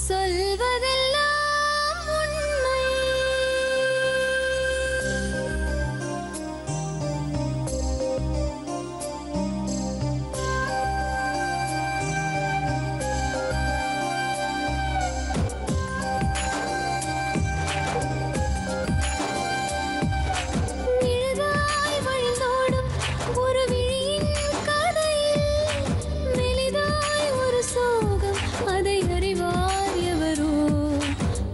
சொல்வதெல்லாம் உண்மை. நிழலாய் வழிந்தோடும் ஒரு விழியின் கதையில் மெலிதாய் ஒரு சோகம், அதை அறிவார் எவரோ.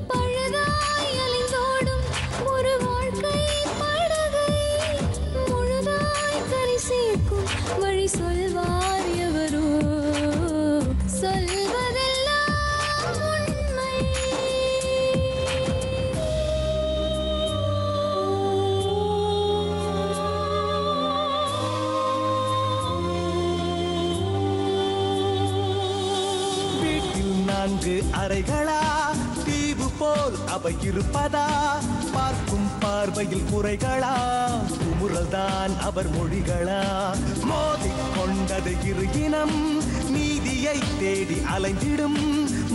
பழுதாய் அலைந்தோடும் ஒரு வாழ்க்கை படகை முழுதாய் கரை சேர்க்கும் வழி சொல்வார் எவரோ. சொல்வதெல்லாம் உண்மை. வீட்டில் 4 அறைகளா, தீவு போல் அவை இருப்பதா? பார்க்கும் பார்வையில் குறைகளா, குமுறல்தான் அவர் மொழிகளா? மோதிக் கொண்டது இரு இனம், நீதியை தேடி அலைந்திடும்.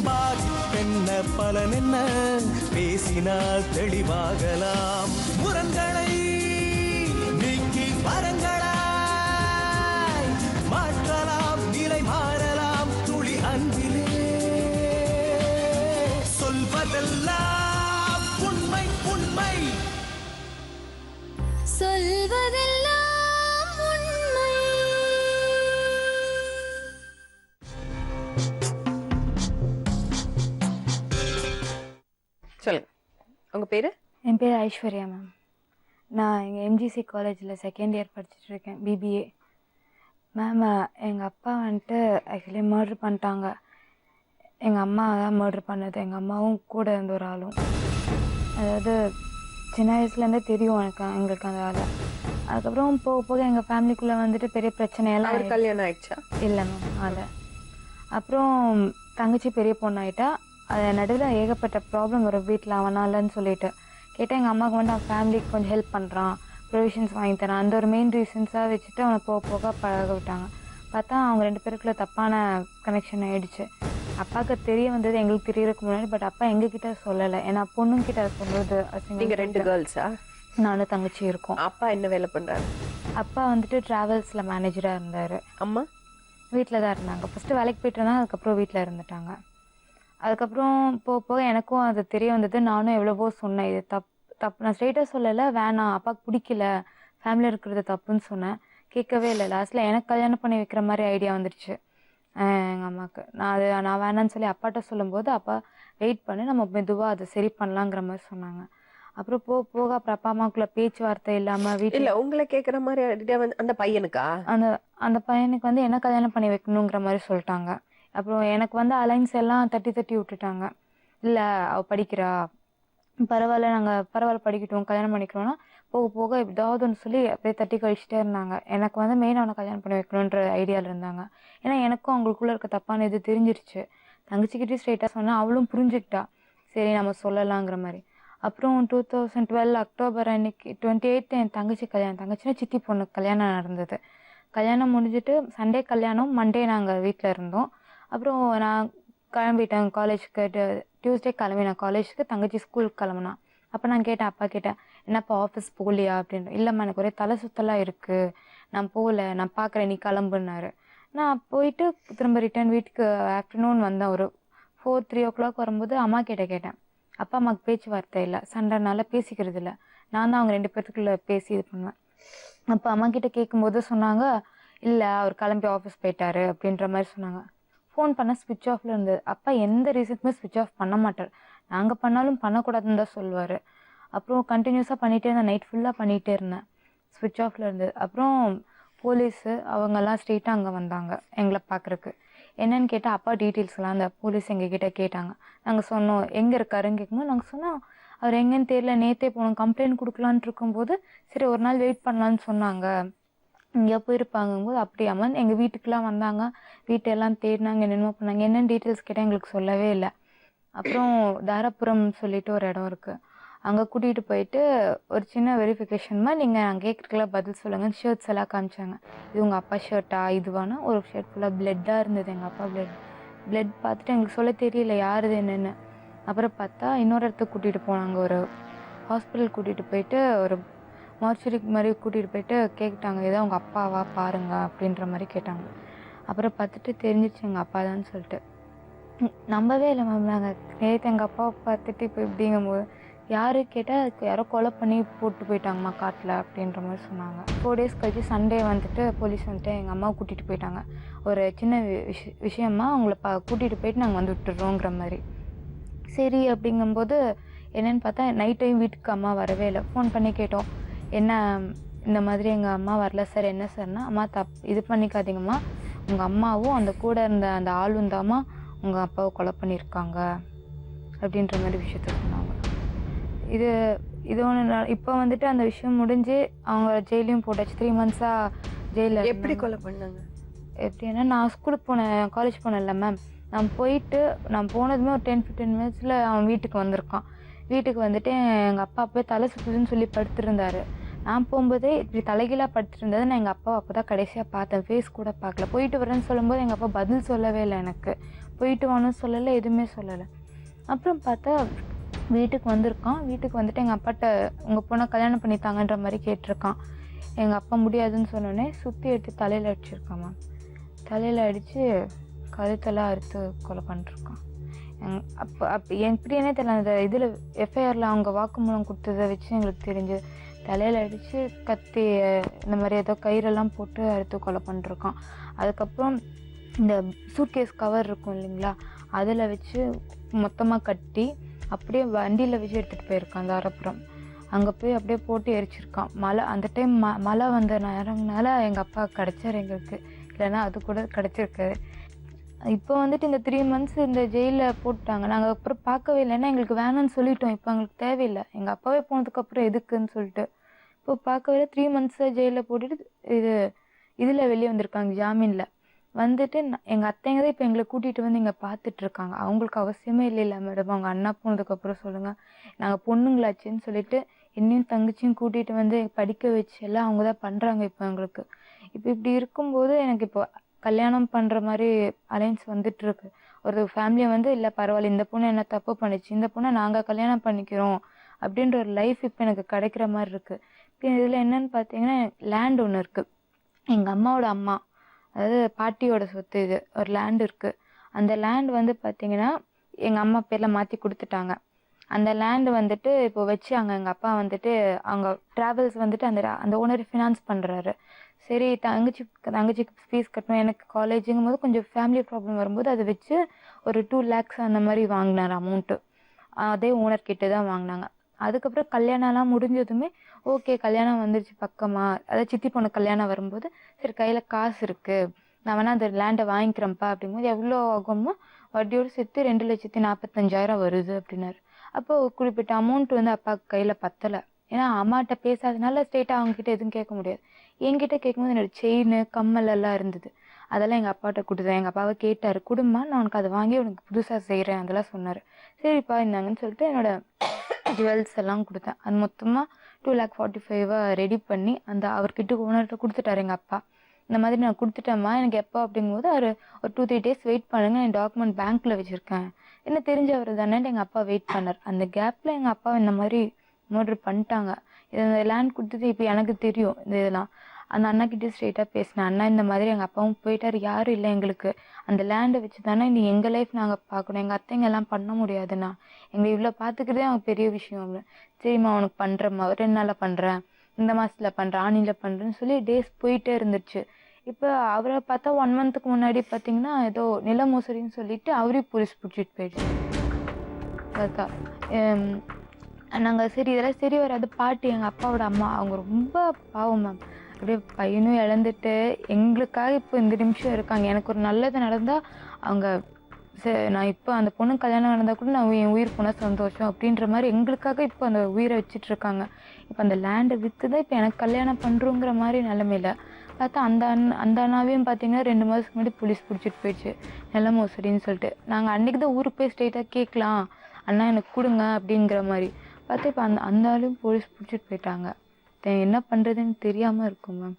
பாதிப்பென்ன பலனென்ன, பேசினால் தெளிவாகலாம். முரண்களை நீக்கி வரங்களாய் மாற்றலாம், நிலை மாறலாம் துளி அன்பிலே. சொல்வதெல்லாம் உண்மை உண்மை. சொல்வதெல்லாம் உண்மை. சொல்லுங்க, உங்க பேரு? என் பேர் ஐஸ்வர்யா மேம். நான் எங்கள் எம்ஜிசி காலேஜில் செகண்ட் இயர் படிச்சுட்டு இருக்கேன், பிபிஏ. மேம், எங்கள் அப்பா வந்துட்டு ஆக்சுவலி மர்ட்ரு பண்ணிட்டாங்க. எங்கள் அம்மா தான் மர்ட்ரு பண்ணது. எங்கள் அம்மாவும் கூட இருந்த ஒரு ஆளும். அதாவது சின்ன வயசுலேருந்தே தெரியும் எங்களுக்கு அந்த ஆளை. அதுக்கப்புறம் போக போக எங்கள் ஃபேமிலிக்குள்ளே வந்துட்டு பெரிய பிரச்சனையெல்லாம் அவர் கல்யாணம் ஆயிடுச்சா? இல்லை மேம், ஆளை. அப்புறம் தங்கச்சி பெரிய பொண்ணாயிட்டா. அது நடுவில் ஏகப்பட்ட ப்ராப்ளம் வரும் வீட்டில், அவனாலன்னு சொல்லிட்டு கேட்டால் எங்கள் அம்மாவுக்கு வந்து அவன் ஃபேமிலிக்கு கொஞ்சம் ஹெல்ப் பண்ணுறான், ப்ரொவிஷன்ஸ் வாங்கி தரான், அந்த ஒரு மெயின் ரீசன்ஸாக வச்சுட்டு அவனை போக போக பழக விட்டாங்க. பார்த்தா அவங்க 2 பேருக்குள்ள தப்பான கனெக்ஷன் ஆகிடுச்சு. அப்பாவுக்கு தெரிய வந்தது எங்களுக்கு தெரியறதுக்கு முன்னாடி. பட் அப்பா எங்ககிட்ட சொல்லலை, ஏன்னா பொண்ணுங்கிட்ட சொல்கிறது. நீங்க 2 கேர்ள்ஸா? நானும் தங்கச்சி இருக்கோம். அப்பா என்ன வேலை பண்றாரு? அப்பா வந்துட்டு ட்ராவல்ஸில் மேனேஜராக இருந்தார். அம்மா வீட்டில் தான் இருந்தாங்க. ஃபஸ்ட்டு வேலைக்கு போயிட்டு இருந்தாங்க, அதுக்கப்புறம் வீட்டில் இருந்துட்டாங்க. அதுக்கப்புறம் போக போக எனக்கும் அது தெரிய வந்தது. நானும் எவ்வளவோ சொன்னேன், இது தப்பு. நான் ஸ்ட்ரெயிட்டாக சொல்லலை, வேணாம், அப்பாவுக்கு பிடிக்கல, ஃபேமிலியில் இருக்கிறது தப்புன்னு சொன்னேன். கேட்கவே இல்லை. லாஸ்ட்டில் எனக்கு கல்யாணம் பண்ணி வைக்கிற மாதிரி ஐடியா வந்துடுச்சு எங்கள் அம்மாவுக்கு. நான் வேணான்னு சொல்லி அப்பாட்ட சொல்லும்போது, அப்பா வெயிட் பண்ணி நம்ம மெதுவாக அதை சரி பண்ணலாங்கிற மாதிரி சொன்னாங்க. அப்புறம் போக போக அப்புறம் அப்பா அம்மாக்குள்ள பேச்சுவார்த்தை இல்லாமல் வீட்டில் இல்ல உங்களை கேட்குற மாதிரி idea வந்து அந்த பையனுக்கா? அந்த பையனுக்கு வந்து என்ன கல்யாணம் பண்ணி வைக்கணுங்கிற மாதிரி சொல்லிட்டாங்க. அப்புறம் எனக்கு வந்து அலைன்ஸ் எல்லாம் தட்டி விட்டுட்டாங்க. இல்லை அவள் படிக்கிறா, பரவாயில்ல, நாங்கள் பரவாயில்ல படிக்கட்டும், கல்யாணம் பண்ணிக்கிறோன்னா போக போக ஏதாவது ஒன்று சொல்லி அப்படியே தட்டி கழிச்சிட்டே இருந்தாங்க. எனக்கு வந்து மெயின் அவனை கல்யாணம் பண்ணி வைக்கணுன்ற ஐடியாவில் இருந்தாங்க. ஏன்னா எனக்கும் அவங்களுக்குள்ளே இருக்க தப்பான இது தெரிஞ்சிருச்சு. தங்கச்சிக்கிட்டே ஸ்ட்ரெயிட்டாக சொன்னால் அவளும் புரிஞ்சுக்கிட்டா, சரி நம்ம சொல்லலாங்கிற மாதிரி. அப்புறம் 2012 அக்டோபர் அன்னைக்கு 28 என் தங்கச்சி கல்யாணம். தங்கச்சினா சித்தி பொண்ணு கல்யாணம் நடந்தது. கல்யாணம் முடிஞ்சுட்டு சண்டே கல்யாணம், மண்டே நாங்கள் வீட்டில் இருந்தோம். அப்புறம் நான் கிளம்பிட்டேன் காலேஜுக்கு. டியூஸ்டே கிளம்பி நான் காலேஜுக்கு, தங்கச்சி ஸ்கூலுக்கு கிளம்புனா. அப்போ நான் கேட்டேன், அப்பா கேட்டேன், என்னப்பா ஆஃபீஸ் போகலையா அப்படின்னு. இல்லைம்மா, எனக்கு ஒரே தலை சுத்தலாக இருக்குது, நான் போகல, நான் பார்க்குறேன், நீ கிளம்புனாரு. நான் போயிட்டு திரும்ப ரிட்டர்ன் வீட்டுக்கு ஆஃப்டர்நூன் வந்தேன். ஒரு 3 o'clock வரும்போது அம்மா கேட்டேன். அப்பா அம்மாவுக்கு பேச்சுவார்த்தை இல்லை, சண்டைனால பேசிக்கிறது இல்லை. நான் தான் அவங்க 2 பேர்த்துக்குள்ளே பேசி இது பண்ணுவேன். அப்போ அம்மா கிட்ட கேட்கும்போது சொன்னாங்க, இல்லை அவர் கிளம்பி ஆஃபீஸ் போயிட்டாரு அப்படின்ற மாதிரி சொன்னாங்க. ஃபோன் பண்ண ஸ்விட்ச் ஆஃபில் இருந்தது. அப்பா எந்த ரீசனுக்குமே ஸ்விட்ச் ஆஃப் பண்ண மாட்டார். நாங்கள் பண்ணாலும் பண்ணக்கூடாதுன்னு தான் சொல்லுவார். அப்புறம் கண்டினியூஸாக பண்ணிகிட்டே இருந்தேன், நைட் ஃபுல்லாக பண்ணிகிட்டே இருந்தேன். ஸ்விட்ச் ஆஃபில் இருந்தது. அப்புறம் போலீஸு அவங்கெல்லாம் ஸ்ட்ரெயிட்டாக அங்கே வந்தாங்க எங்களை பார்க்குறக்கு. என்னன்னு கேட்டால் அப்பா டீட்டெயில்ஸ்லாம் அந்த போலீஸ் எங்ககிட்ட கேட்டாங்க. நாங்கள் சொன்னோம் எங்கே இருக்காருன்னு கேட்கும்போது நாங்கள் சொன்னோம் அவர் எங்கேன்னு தெரியல, நேற்றே போனோம் கம்ப்ளைண்ட் கொடுக்கலான்ட்டு இருக்கும்போது சரி ஒரு நாள் வெயிட் பண்ணலான்னு சொன்னாங்க. இங்கே போயிருப்பாங்கும்போது அப்படியாமல் எங்கள் வீட்டுக்கெலாம் வந்தாங்க. வீட்டெல்லாம் தேடினாங்க, என்னென்னமோ பண்ணாங்க. என்னென்னு டீட்டெயில்ஸ் கேட்டால் எங்களுக்கு சொல்லவே இல்லை. அப்புறம் தாராபுரம் சொல்லிட்டு ஒரு இடம் இருக்குது, அங்கே கூட்டிகிட்டு போயிட்டு ஒரு சின்ன வெரிஃபிகேஷன் மாதிரி நீங்கள் நாங்கள் கேட்குறதுக்கெல்லாம் பதில் சொல்லுங்கள். ஷர்ட்ஸ் எல்லாம் காமிச்சாங்க. இது உங்கள் அப்பா ஷர்ட்டா இதுவானா ஒரு ஷர்ட் ஃபுல்லாக பிளட்டாக இருந்தது, எங்கள் அப்பா பிளட் பார்த்துட்டு எங்களுக்கு சொல்ல தெரியல யாருது என்னென்னு. அப்புறம் பார்த்தா இன்னொரு இடத்துக்கு கூட்டிகிட்டு போனாங்க. ஒரு ஹாஸ்பிட்டல் கூட்டிகிட்டு போயிட்டு ஒரு மார்ச்சரிக்கு மாதிரி கூட்டிகிட்டு போயிட்டு கேட்டாங்க, ஏதோ உங்கள் அப்பாவா பாருங்க அப்படின்ற மாதிரி கேட்டாங்க. அப்புறம் பார்த்துட்டு தெரிஞ்சிச்சு எங்கள் அப்பா தான் சொல்லிட்டு. நம்பவே இல்லை மேம். நாங்கள் நேற்று எங்கள் அப்பாவை பார்த்துட்டு இப்போ இப்படிங்கும்போது யார் கேட்டால் யாரோ கொலை பண்ணி போட்டு போயிட்டாங்கம்மா காட்டில் அப்படின்ற மாதிரி சொன்னாங்க. 4 days கழிச்சு சண்டே வந்துட்டு போலீஸ் வந்துட்டு எங்கள் அம்மாவை கூட்டிகிட்டு போயிட்டாங்க. ஒரு சின்ன விஷயமா அவங்கள கூட்டிகிட்டு போயிட்டு நாங்கள் வந்து விட்டுறோங்கிற மாதிரி. சரி அப்படிங்கும்போது என்னென்னு பார்த்தா நைட் டைம் வீட்டுக்கு அம்மா வரவே இல்லை. ஃபோன் பண்ணி கேட்டோம், என்ன இந்த மாதிரி எங்கள் அம்மா வரல சார். என்ன சார்னா, அம்மா இது பண்ணிக்காதீங்கம்மா, உங்கள் அம்மாவும் அந்த கூட இருந்த அந்த ஆளும் தாம்மா உங்கள் அப்பாவை கொலை பண்ணியிருக்காங்க அப்படின்ற மாதிரி விஷயத்த சொன்னாங்க. இது ஒன்று. இப்போ வந்துட்டு அந்த விஷயம் முடிஞ்சு அவங்க ஜெயிலையும் போட்டாச்சு. 3 months-ஆக ஜெயிலில். எப்படி கொலை பண்ணாங்க? எப்படின்னா, நான் ஸ்கூலுக்கு போனேன், காலேஜ் போனேன்ல மேம். நான் போனதுமே ஒரு 10-15 minutes அவன் வீட்டுக்கு வந்திருக்கான். வீட்டுக்கு வந்துட்டு எங்கள் அப்பா போய் தலை சுற்றுதுன்னு சொல்லி படுத்துருந்தாரு. நான் போகும்போதே இப்படி தலைகீழாக படுத்துருந்தது. நான் எங்கள் அப்பாவை அப்போ தான் கடைசியாக பார்த்தேன், ஃபேஸ் கூட பார்க்கல. போயிட்டு வரேன்னு சொல்லும்போது எங்கள் அப்பா பதில் சொல்லவே இல்லை எனக்கு. போயிட்டு வான்னு சொல்லலை, எதுவுமே சொல்லலை. அப்புறம் பார்த்தா வீட்டுக்கு வந்திருக்கான். வீட்டுக்கு வந்துட்டு எங்கள் அப்பாட்ட உங்கள் பொண்ணை கல்யாணம் பண்ணித்தாங்கன்ற மாதிரி கேட்டிருக்கான். எங்கள் அப்பா முடியாதுன்னு சொன்னோடனே சுற்றி எடுத்து தலையில் அடிச்சிருக்கான் மேம். தலையில் அடித்து கழுத்தெல்லாம் அறுத்து கொலை பண்ணிருக்கான். அப்போ எப்படின்னே தெரியல. அந்த இதில் எஃப்ஐஆரில் அவங்க வாக்குமூலம் கொடுத்ததை வச்சு எங்களுக்கு தெரிஞ்சு தலையில் அடித்து கத்தி இந்த மாதிரி ஏதோ கயிறெல்லாம் போட்டு அறுத்து கொலை பண்ணிருக்கான். அதுக்கப்புறம் இந்த சூட்கேஸ் கவர் இருக்கும் இல்லைங்களா, அதில் வச்சு மொத்தமாக கட்டி அப்படியே வண்டியில் வச்சு எடுத்துகிட்டு போயிருக்கான் அந்த அரப்புறம். அங்கே போய் அப்படியே போட்டு எரிச்சிருக்கான். மழை அந்த டைம் மழை வந்த நேரங்கனால எங்கள் அப்பா கிடச்சார் எங்களுக்கு, இல்லைன்னா அது கூட கிடச்சிருக்காது. இப்போ வந்துட்டு இந்த 3 months இந்த ஜெயிலில் போட்டாங்க. நாங்கள் அப்புறம் பார்க்கவே இல்லை, ஏன்னா எங்களுக்கு வேணும்னு சொல்லிட்டோம். இப்போ எங்களுக்கு தேவையில்லை, எங்கள் அப்பாவே போனதுக்கப்புறம் எதுக்குன்னு சொல்லிட்டு இப்போ பார்க்கவே இல்லை. 3 months ஜெயிலில் போட்டுட்டு இதில் வெளியே வந்திருக்காங்க, ஜாமீனில் வந்துட்டு. எங்கள் அத்தைங்க தான் இப்போ எங்களை கூட்டிகிட்டு வந்து இங்கே பார்த்துட்ருக்காங்க. அவங்களுக்கு அவசியமே இல்லை மேடம், அவங்க அண்ணா போனதுக்கப்புறம் சொல்லுங்கள், நாங்கள் பொண்ணுங்களாச்சுன்னு சொல்லிட்டு என்னையும் தங்கச்சியும் கூட்டிகிட்டு வந்து படிக்க வச்சு எல்லாம் அவங்க தான் பண்ணுறாங்க இப்போ எங்களுக்கு. இப்போ இப்படி இருக்கும்போது எனக்கு இப்போ கல்யாணம் பண்ணுற மாதிரி அலைன்ஸ் வந்துட்டுருக்கு. ஒரு ஃபேமிலியை வந்து இல்லை பரவாயில்ல, இந்த பொண்ணு என்ன தப்பு பண்ணிச்சு, இந்த பொண்ணை நாங்கள் கல்யாணம் பண்ணிக்கிறோம் அப்படின்ற ஒரு லைஃப் இப்போ எனக்கு கிடைக்கிற மாதிரி இருக்குது. இப்போ இதில் என்னென்னு பார்த்தீங்கன்னா, லேண்ட் ஒன்று இருக்குது. எங்கள் அம்மாவோட அம்மா, அதாவது பாட்டியோட சொத்து, இது ஒரு லேண்ட் இருக்குது. அந்த லேண்ட் வந்து பார்த்திங்கன்னா எங்கள் அம்மா பேரில் மாற்றி கொடுத்துட்டாங்க. அந்த லேண்டு வந்துட்டு இப்போ வச்சாங்க. எங்கள் அப்பா வந்துட்டு அவங்க ட்ராவல்ஸ் வந்துட்டு அந்த ஓனர் ஃபினான்ஸ் பண்ணுறாரு. சரி, தங்கச்சிக்கு ஃபீஸ் கட்டணும், எனக்கு காலேஜுங்கும் போது கொஞ்சம் ஃபேமிலி ப்ராப்ளம் வரும்போது அதை வச்சு ஒரு 2 lakhs அந்த மாதிரி வாங்கினார் அமௌண்ட்டு. அதே ஓனர்கிட்ட தான் வாங்கினாங்க. அதுக்கப்புறம் கல்யாணம்லாம் முடிஞ்சதுமே ஓகே, கல்யாணம் வந்துருச்சு பக்கமாக, அதாவது சித்தி பொண்ணு கல்யாணம் வரும்போது சரி கையில் காசு இருக்குது, நான் வேணால் அந்த லேண்டை வாங்கிக்கிறேன்ப்பா அப்படிங்கும்போது எவ்வளோ ஆகுமோ வட்டியோடு சேர்த்து 2,45,000 வருது அப்படின்னாரு. அப்போ குறிப்பிட்ட அமௌண்ட் வந்து அப்பாவுக்கு கையில் பத்தலை. ஏன்னா அம்மாட்ட பேசாதனால ஸ்ட்ரெயிட்டாக அவங்ககிட்ட எதுவும் கேட்க முடியாது. என்கிட்ட கேட்கும்போது என்னோடய செயின் கம்மல் எல்லாம் இருந்தது, அதெல்லாம் எங்கள் அப்பாட்ட கொடுத்தேன். எங்கள் அப்பாவை கேட்டார், குடும்பமா நான் உனக்கு அதை வாங்கி உனக்கு புதுசாக செய்கிறேன் அதெல்லாம் சொன்னார். சரிப்பா இருந்தாங்கன்னு சொல்லிட்டு என்னோடய ஜுவல்ஸ் எல்லாம் கொடுத்தேன். அது மொத்தமாக 2,45,000 ரெடி பண்ணி அந்த அவர்கிட்ட ஓனர்கிட்ட கொடுத்துட்டார் எங்கள் அப்பா. இந்த மாதிரி நான் கொடுத்துட்டேம்மா, எனக்கு எப்போ அப்படிங்கும்போது ஒரு 2-3 days வெயிட் பண்ணுங்கள், என் டாக்குமெண்ட் பேங்க்கில் வச்சுருக்கேன், என்ன தெரிஞ்சவர் தானேன்ட்டு எங்கள் அப்பா வெயிட் பண்ணார். அந்த கேப்பில் எங்கள் அப்பா இந்த மாதிரி மர்டர் பண்ணிட்டாங்க. இந்த லேண்ட் கொடுத்தது இப்போ எனக்கு தெரியும். இந்த இதெல்லாம் அந்த அண்ணாக்கிட்டே ஸ்ட்ரெயிட்டாக பேசினேன், அண்ணா இந்த மாதிரி எங்கள் அப்பாவும் போயிட்டார், யாரும் இல்லை எங்களுக்கு, அந்த லேண்டை வச்சு தானே நீ எங்கள் லைஃப் நாங்கள் பார்க்கணும், எங்கள் அத்தைங்க எல்லாம் பண்ண முடியாதுண்ணா, எங்களை இவ்வளோ பார்த்துக்கிறதே அவங்க பெரிய விஷயம் அப்படின்னு. சரிம்மா உனக்கு பண்ணுறேம்மா, 2 நாளில் பண்ணுறேன், இந்த மாதத்தில் பண்ணுறேன், ஆணியில் பண்ணுறேன்னு சொல்லி டேஸ் போயிட்டே இருந்துச்சு. இப்போ அவரை பார்த்தா 1 month-க்கு முன்னாடி பார்த்தீங்கன்னா ஏதோ நில மோசடின்னு சொல்லிட்டு அவரையும் போலீஸ் பிடிச்சிட்டு போயிடுச்சு. அதுதான் நாங்கள் சரி இதெல்லாம் சரி வராது. பாட்டி எங்கள் அப்பாவோட அம்மா, அவங்க ரொம்ப பாவம் மேம். அப்படியே பையனும் இழந்துட்டு எங்களுக்காக இப்போ இந்த நிமிஷம் இருக்காங்க. எனக்கு ஒரு நல்லது நடந்தால் அவங்க நான் இப்போ அந்த பொண்ணு கல்யாணம் நடந்தால் கூட நான் என் உயிர் போனால் சந்தோஷம் அப்படின்ற மாதிரி எங்களுக்காக இப்போ அந்த உயிரை வச்சிட்ருக்காங்க. இப்போ அந்த லேண்டை விற்று தான் இப்போ எனக்கு கல்யாணம் பண்ணுறோங்கிற மாதிரி நிலமையில பார்த்தா அந்த அண்ணாவையும் பார்த்தீங்கன்னா 2 மாதத்துக்கு முன்னாடி போலீஸ் பிடிச்சிட்டு போயிடுச்சு, நில மோசடின்னு சொல்லிட்டு. நாங்கள் அன்றைக்கி தான் ஊருக்கு போய் ஸ்ட்ரெயிட்டாக கேட்கலாம், அண்ணா எனக்கு கொடுங்க அப்படிங்கிற மாதிரி பார்த்தா இப்போ அந்த ஆளையும் போலீஸ் பிடிச்சிட்டு போயிட்டாங்க. என்ன பண்ணுறதுன்னு தெரியாமல் இருக்கும் மேம்.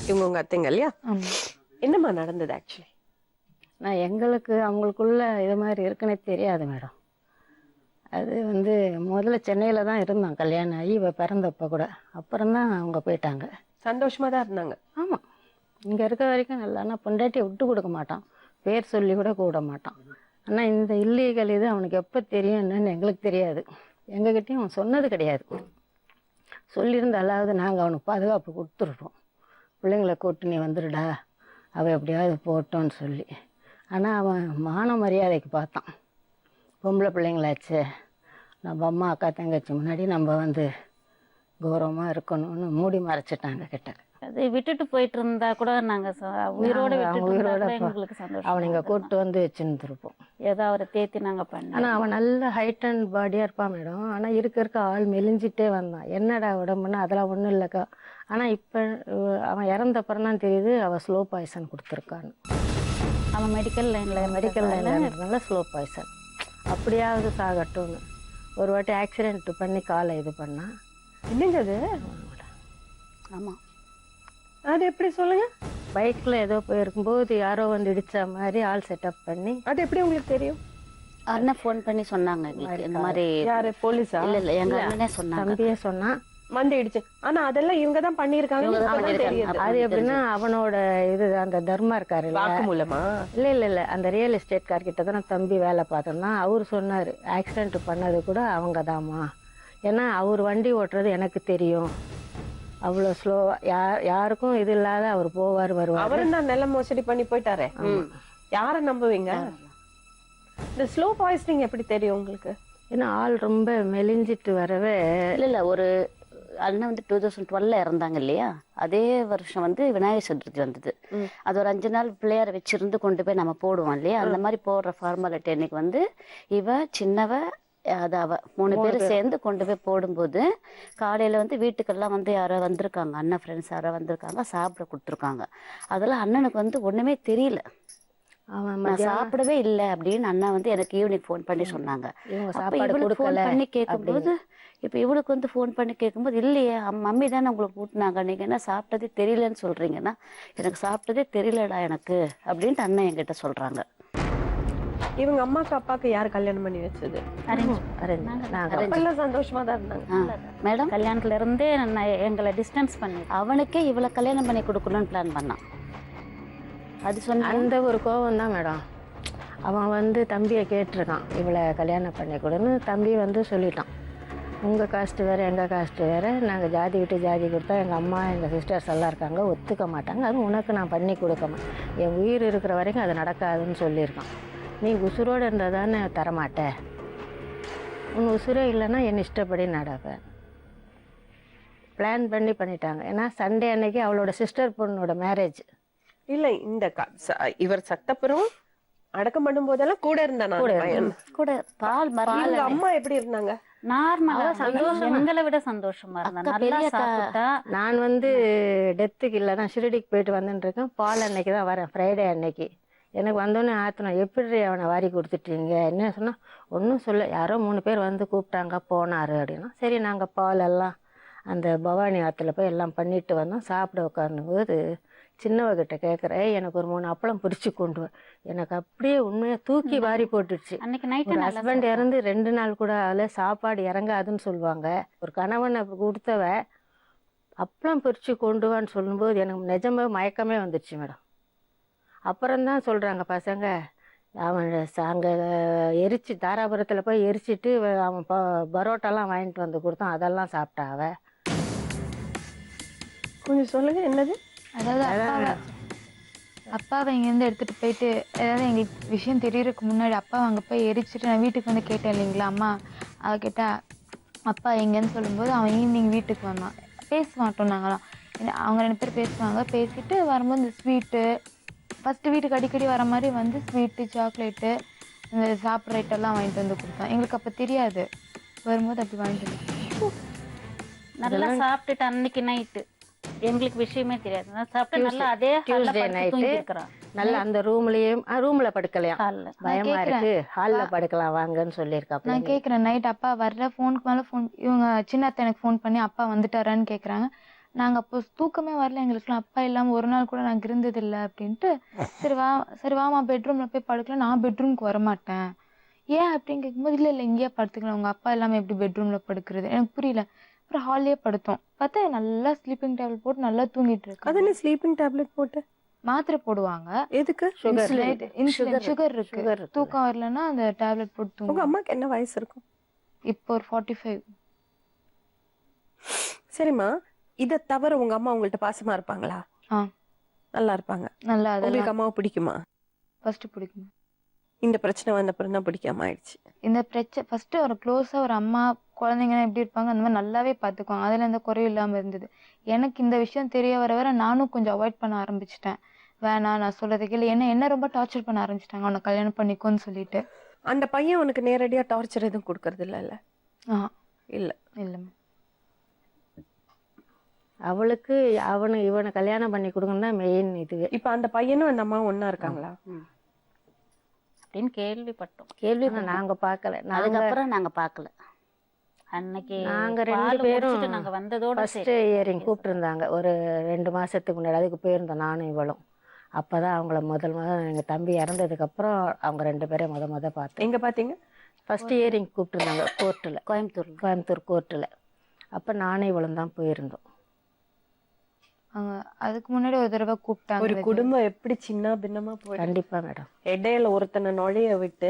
இவங்க உங்க அத்தைங்க இல்லையா? ஆமாம். என்னம்மா நடந்தது ஆக்சுவலி? நான் எங்களுக்கு அவங்களுக்குள்ள இது மாதிரி இருக்குன்னே தெரியாது மேடம். அது வந்து முதல்ல சென்னையில் தான் இருந்தான் கல்யாணம் ஆகி இவ பிறந்தப்ப கூட. அப்புறம்தான் அவங்க போயிட்டாங்க. சந்தோஷமா தான் இருந்தாங்க. ஆமாம், இங்கே இருக்க வரைக்கும் நல்லா. ஆனால் பொண்டாட்டியை விட்டு கொடுக்க மாட்டான், பேர் சொல்லி கூட கூட மாட்டான். ஆனால் இந்த இல்லீகல் இது அவனுக்கு எப்போ தெரியும் என்னன்னு எங்களுக்கு தெரியாது. எங்ககிட்டயும் அவன் சொன்னது கிடையாது. சொல்லியிருந்தாலாவது நாங்கள் அவனுக்கு பாதுகாப்பு கொடுத்துருப்போம். பிள்ளைங்களை கூட்டு நீ வந்துடுடா, அவள் எப்படியாவது போட்டோன்னு சொல்லி. ஆனால் அவன் மான மரியாதைக்கு பார்த்தான். பொம்பளை பிள்ளைங்களாச்சு, நம்ம அம்மா அக்கா தங்கச்சி முன்னாடி நம்ம வந்து கௌரவமாக இருக்கணும்னு மூடி மறைச்சிட்டாங்க கிட்ட. அது விட்டுட்டு போயிட்டு இருந்தா கூட நாங்க உயிரோட விட்டுட்டு இருந்தா கூட எங்களுக்கு சந்தோஷம். அவனை இங்கே கூப்பிட்டு வந்து வச்சுருந்துருப்போம். ஏதோ அவரை தேத்தி நாங்க பண்ணோம். ஆனால் அவன் நல்ல ஹைட் அண்ட் பாடியாக இருப்பான் மேடம். ஆனால் இருக்க ஆள் மெலிஞ்சிட்டே வந்தான். என்னடா உடம்புன்னா அதெல்லாம் ஒன்றும் இல்லைக்கா. ஆனால் இப்போ அவன் இறந்தப்பறம் தான் தெரியுது அவள் ஸ்லோ பாய்சன் கொடுத்துருக்கான்னு. அவன் மெடிக்கல் லைன்ல நல்ல ஸ்லோ பாய்சன். அப்படியாவது சாகட்டும்னு ஒரு வாட்டி ஆக்சிடென்ட் பண்ணி காலை இது பண்ணான். என்னங்க அது? ஆமா, அது எப்படி சொல்லுங்க? பைக்கில் ஏதோ போயிருக்கும்போது யாரோ வந்து இடித்த மாதிரி ஆள் செட்டப் பண்ணி. அது எப்படி உங்களுக்கு தெரியும்? அண்ணன் ஃபோன் பண்ணி சொன்னாங்க எங்களுக்கு இந்த மாதிரி. யாரு, போலீஸா? இல்ல எங்க அண்ணனே சொன்னாங்க. தம்பியே சொன்னான் வந்து இடிச்சு. ஆனா அதெல்லாம் இவங்க தான் பண்ணிருக்காங்க. அது எப்படின்னா அவனோட இது அந்த தர்மா இருக்காரு வாக்கு மூலமா? இல்ல அந்த ரியல் எஸ்டேட் கார்கிட்ட தான் தம்பி வேலை பார்த்தோம்னா அவர் சொன்னார் ஆக்சிடென்ட் பண்ணது கூட அவங்க தாம்மா. ஏன்னா அவர் வண்டி ஓட்டுறது எனக்கு தெரியும். அவ்வளோ ஸ்லோவா யாருக்கும் இது இல்லாத அவர் போவார் வருவார். அவரும் தான் நல்ல மோசடி பண்ணி போயிட்டாரே. யார நம்புவீங்க? இந்த ஸ்லோ பாய்சனிங் எப்படி தெரியும் உங்களுக்கு? ஏன்னா ஆள் ரொம்ப மெலிஞ்சிட்டு வரவே. இல்ல ஒரு அண்ணன் வந்து 2012 இறந்தாங்க இல்லையா, அதே வருஷம் வந்து விநாயகர் சதுர்த்தி வந்தது. அது ஒரு 5 நாள் பிள்ளையார வச்சிருந்து கொண்டு போய் நம்ம போடுவோம் இல்லையா, அந்த மாதிரி போடுற ஃபார்மாலிட்டி அன்னைக்கு வந்து இவ சின்னவ அது அவ 3 பேரும் சேர்ந்து கொண்டு போய் போடும்போது காலையில வந்து வீட்டுக்கெல்லாம் வந்து யாரோ வந்திருக்காங்க, அண்ணன் ஃப்ரெண்ட்ஸ் யாரோ வந்திருக்காங்க, சாப்பிட கொடுத்துருக்காங்க. அதெல்லாம் அண்ணனுக்கு வந்து ஒண்ணுமே தெரியல. நான் சாப்பிடவே இல்லை அப்படின்னு அண்ணா வந்து எனக்கு ஈவினிங் ஃபோன் பண்ணி சொன்னாங்க. ஃபோன் பண்ணி கேட்கும்போது இப்போ இவளுக்கு வந்து ஃபோன் பண்ணி கேட்கும்போது இல்லையே மம்மி தானே உங்களுக்கு கூட்டினாங்க, நீங்க என்ன சாப்பிட்டதே தெரியலன்னு சொல்றீங்கன்னா, எனக்கு சாப்பிட்டதே தெரியலடா எனக்கு அப்படின்ட்டு அண்ணன் என்கிட்ட சொல்றாங்க. இவங்க அம்மாக்கு அப்பாக்கு யாரு கல்யாணம் பண்ணி வச்சது? சந்தோஷமா தான் இருந்தாங்க மேடம். கல்யாணத்துல இருந்தே எங்களை டிஸ்டன்ஸ் பண்ணி அவனுக்கே இவளை கல்யாணம் பண்ணி கொடுக்கணும்னு பிளான் பண்ணான். அது சொன்ன அந்த ஒரு கோவம் தான் மேடம். அவன் வந்து தம்பியை கேட்டிருக்கான் இவளை கல்யாணம் பண்ணி கொடுன்னு. தம்பி வந்து சொல்லிட்டான், உங்கள் காஸ்ட்டு வேறு எங்கள் காஸ்ட்டு வேறு, நாங்கள் ஜாதி விட்டு ஜாதி கொடுத்தா எங்கள் அம்மா எங்கள் சிஸ்டர்ஸ் எல்லாம் இருக்காங்க, ஒத்துக்க மாட்டாங்க, அது உனக்கு நான் பண்ணி கொடுக்க மாட்டேன், என் உயிர் இருக்கிற வரைக்கும் அது நடக்காதுன்னு சொல்லியிருக்கான். நீ உசுரோடு இருந்தால் தானே தரமாட்டேன், உன் உசுரே இல்லைன்னா என் இஷ்டப்படி நடப்பேன். பிளான் பண்ணி பண்ணிட்டாங்க. ஏன்னா சண்டே அன்னைக்கு அவளோட சிஸ்டர் பொண்ணோட மேரேஜ். இல்ல இந்த இவர் சட்டப்புறம் அடக்கம் பண்ணும் போதெல்லாம் கூட இருந்தானா கூட பால் அம்மா எப்படி இருந்தாங்க? நார்மலா சந்தோஷம், எங்களை விட சந்தோஷமா இருந்தா. நான் வந்து டெத்துக்கு இல்லை, நான் ஷிரடிக்கு போயிட்டு வந்துட்டு இருக்கேன். பால் அன்னைக்கு தான் வரேன், ஃப்ரைடே அன்னைக்கு. எனக்கு வந்தோடனே ஆத்தணும், எப்படி அவனை வாரி கொடுத்துட்டீங்க? என்ன சொன்னா, ஒன்றும் சொல்ல, யாரோ 3 பேர் வந்து கூப்பிட்டாங்க போனாரு அப்படின்னா. சரி நாங்கள் பால் எல்லாம் அந்த பவானி ஆற்றுல போய் எல்லாம் பண்ணிட்டு வந்தோம். சாப்பிட உட்காரும்போது சின்னவகிட்ட கேட்குறேன், எனக்கு ஒரு 3 அப்பளம் பிரித்து கொண்டு வர. எனக்கு அப்படியே உண்மையாக தூக்கி வாரி போட்டுடுச்சு. அன்னைக்கு ஹஸ்பண்ட் இறந்து 2 நாள் கூட அதில் சாப்பாடு இறங்காதுன்னு சொல்லுவாங்க. ஒரு கணவனை கொடுத்தவ அப்பளம் பிரித்து கொண்டு வான்னு சொல்லும்போது எனக்கு நிஜமே மயக்கமே வந்துடுச்சு மேடம். அப்புறம்தான் சொல்கிறாங்க பசங்க, அவன் அங்கே எரிச்சு தாராபுரத்தில் போய் எரிச்சிட்டு அவன் பரோட்டாலாம் வாங்கிட்டு வந்து கொடுத்தான், அதெல்லாம் சாப்பிட்டா அவ. கொஞ்சம் சொல்லுங்க என்னது? அதாவது அப்பாவை இங்கேருந்து எடுத்துகிட்டு போயிட்டு, ஏதாவது எங்களுக்கு விஷயம் தெரியறதுக்கு முன்னாடி அப்பாவை அங்கே போய் எரிச்சிட்டு நான் வீட்டுக்கு வந்து கேட்டேன் இல்லைங்களா, அம்மா அவ கேட்டா அப்பா எங்கேன்னு சொல்லும்போது அவன் ஈவினிங் வீட்டுக்கு வந்தான். பேச மாட்டோம் நாங்களாம், அவங்க 2 பேர் பேசுவாங்க. பேசிட்டு வரும்போது இந்த ஸ்வீட்டு ஃபஸ்ட்டு வீட்டுக்கு அடிக்கடி வர மாதிரி வந்து ஸ்வீட்டு சாக்லேட்டு இந்த சாப்பிட்ற ஐட்டெல்லாம் வாங்கிட்டு வந்து கொடுத்தான். எங்களுக்கு அப்போ தெரியாது, வரும்போது அப்படி வாங்கிட்டு வந்து நல்லா சாப்பிட்டுட்டு அன்னைக்கு நைட்டு எங்களுக்கு விஷயமே தெரியாது. சாப்பிட்டு நல்லா அதே டியூஸ்டே நைட்டு நல்லா அந்த ரூம்ல படுக்கலையாம், பயமா இருக்கு ஹால்ல படுக்கலாம் வாங்கன்னு சொல்லியிருக்காங்க. நான் கேட்குறேன் நைட் அப்பா வர்ற ஃபோனுக்கு மேலே ஃபோன், இவங்க சின்ன அத்தை எனக்கு ஃபோன் பண்ணி அப்பா வந்துட்டாரான்னு கேட்குறாங்க. நாங்கள் அப்போ தூக்கமே வரல எங்களுக்குலாம். அப்பா இல்லாமல் ஒரு நாள் கூட நாங்கள் இருந்ததில்லை அப்படின்ட்டு சரி வாமா பெட்ரூமில் போய் படுக்கலாம். நான் பெட்ரூம்க்கு வரமாட்டேன். ஏன் அப்படின்னு கேட்கும்போது இல்லை இங்கேயே படுத்துக்கலாம், உங்கள் அப்பா இல்லாமல் எப்படி பெட்ரூமில் படுக்கிறது, எனக்கு புரியல. அப்புறம் ஹால்லேயே படுத்தோம். பார்த்தா நல்லா ஸ்லீப்பிங் டேப்லெட் போட்டு நல்லா தூங்கிட்டு இருக்கு. அது என்ன ஸ்லீப்பிங் டேப்லெட் போட்டு மாத்திரை போடுவாங்க. எதுக்கு? சுகர் இருக்கு. தூக்கம் வரலன்னா அந்த டேப்லெட் போட்டு உங்க தூங்க. அம்மாக்கு என்ன வயசு இருக்கும்? இப்போ ஒரு 45. சரிம்மா, இதை தவிர உங்க அம்மா உங்கள்ட்ட பாசமா இருப்பாங்களா? நல்லா இருப்பாங்க. நல்லா அதெல்லாம் உங்களுக்கு அம்மாவை பிடிக்குமா? ஃபர்ஸ்ட் பிடிக்கும். இந்த பிரச்சனை வந்த அப்புறம் தான் பிடிக்காம ஆயிடுச்சு. இந்த பிரச்சனை ஃபர்ஸ்ட் ஒரு க்ளோஸா ஒரு அம்மா குழந்தைங்கன்னா எப்படி இருப்பாங்க அந்த மாதிரி நல்லாவே பார்த்துக்குவாங்க. அதுல எந்த குறையும் இல்லாம இருந்தது. எனக்கு இந்த விஷயம் தெரிய வர வர நானும் கொஞ்சம் அவாய்ட் பண்ண ஆரம்பிச்சிட்டேன். வேணாம், நான் சொல்றது கேளு. என்ன ரொம்ப டார்ச்சர் பண்ண ஆரம்பிச்சிட்டாங்க, உன்னை கல்யாணம் பண்ணிக்கோன்னு சொல்லிட்டு. அந்த பையன் உனக்கு நேரடியா டார்ச்சர் எதுவும் கொடுக்கறது இல்ல? இல்ல இல்லைம்மா. அவளுக்கு இவனை கல்யாணம் பண்ணி கொடுங்கன்னு தான் மெயின் இதுவே. இப்ப அந்த பையனும் அந்த அம்மாவும் ஒண்ணா இருக்காங்களா? அப்படின்னு கேள்விப்பட்டோம். நாங்க பார்க்கல. அதுக்கப்புறம் நாங்க பார்க்கல. அன்னைக்கு நாங்க பால் 2 பேரும் குடிச்சிட்டு நாங்க வந்ததோட ஃபர்ஸ்ட் இயரிங் கூப்பிட்டுருந்தாங்க ஒரு 2 மாசத்துக்கு முன்னாடி. அதுக்கு போயிருந்தோம் நானும் இவளும். அப்பதான் அவங்கள முதல் எங்க தம்பி இறந்ததுக்கு அப்புறம் அவங்க 2 பேரும் முத பார்த்தேன். எங்க பாத்தீங்க? ஃபர்ஸ்ட் இயரிங் கூப்பிட்டுருந்தாங்க கோர்ட்டில், கோயம்புத்தூர் கோர்ட்டில். அப்போ நானும் இவளும் தான் போயிருந்தோம். அதுக்கு முன்னாடி ஒரு தடவை கூப்பிட்டாங்க. ஒரு குடும்பம் எப்படி சின்ன பின்னமா போய் கண்டிப்பா மேடம். இடையில ஒருத்தனை நுழைய விட்டு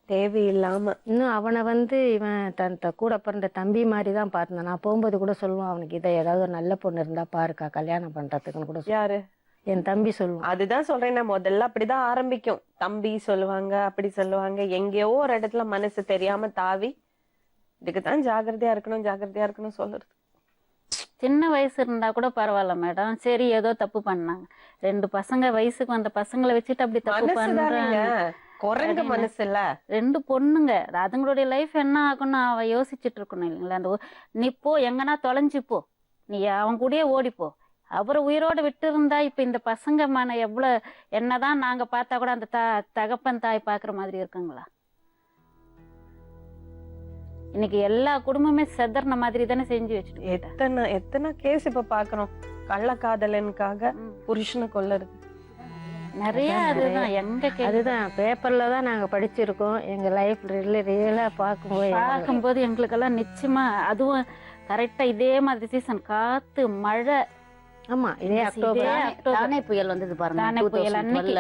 தேவையில்லாம இன்னும் அவனை இவன் கூட பிறந்த தம்பி மாதிரி தான் பார்த்தான். நான் போகும்போது கூட சொல்லுவான் அவனுக்கு, இதை ஏதாவது ஒரு நல்ல பொண்ணு இருந்தா பாருக்கா கல்யாணம் பண்றதுக்குன்னு கூட. யாரு? என் தம்பி சொல்லுவான். அதுதான் சொல்றேன், நான் முதல்ல அப்படிதான் ஆரம்பிக்கும். தம்பி சொல்லுவாங்க, அப்படி சொல்லுவாங்க. எங்கேயோ ஒரு இடத்துல மனசு தெரியாம தாவி இதுக்குதான் ஜாகிரதையா இருக்கணும் சொல்லுறது. சின்ன வயசு இருந்தா கூட பரவாயில்ல மேடம். சரி ஏதோ தப்பு பண்ணாங்க. 2 பசங்க வயசுக்கு வந்த பசங்களை வச்சுட்டு அப்படி தப்பு பண்றாங்க. குரங்கு மனசு இல்ல. 2 பொண்ணுங்க, அதுங்களுடைய லைஃப் என்ன ஆகும்னு அவ யோசிச்சுட்டு இருக்கணும் இல்லைங்களா? அந்த நீ போ, எங்கன்னா தொலைஞ்சு போ, நீ அவன் கூடயே ஓடிப்போ. அவரை உயிரோட விட்டு இருந்தா இப்ப இந்த பசங்க மன எவ்வளவு என்னதான் நாங்க பார்த்தா கூட அந்த தகப்பன் தாய் பாக்குற மாதிரி இருக்குங்களா? இன்னைக்கு எல்லா குடும்பமே செதறின மாதிரி தானே செஞ்சு வச்சுட்டு. எத்தனை கேஸ் இப்ப பாக்குறோம். கள்ளக்காதலனுக்காக புருஷனை கொல்லுறது நிறைய. அதுதான் பேப்பர்ல தான் நாங்க படிச்சிருக்கோம். எங்க லைஃப் ரியலா பார்க்கும்போது எங்களுக்கெல்லாம் நிச்சயமா அதுவும் கரெக்டா இதே மாதிரி சீசன் காத்து மழை. ஆமா, இதே அக்டோபர் தானே புயல் வந்தது பாருங்க. தானே புயல் அன்னைக்கு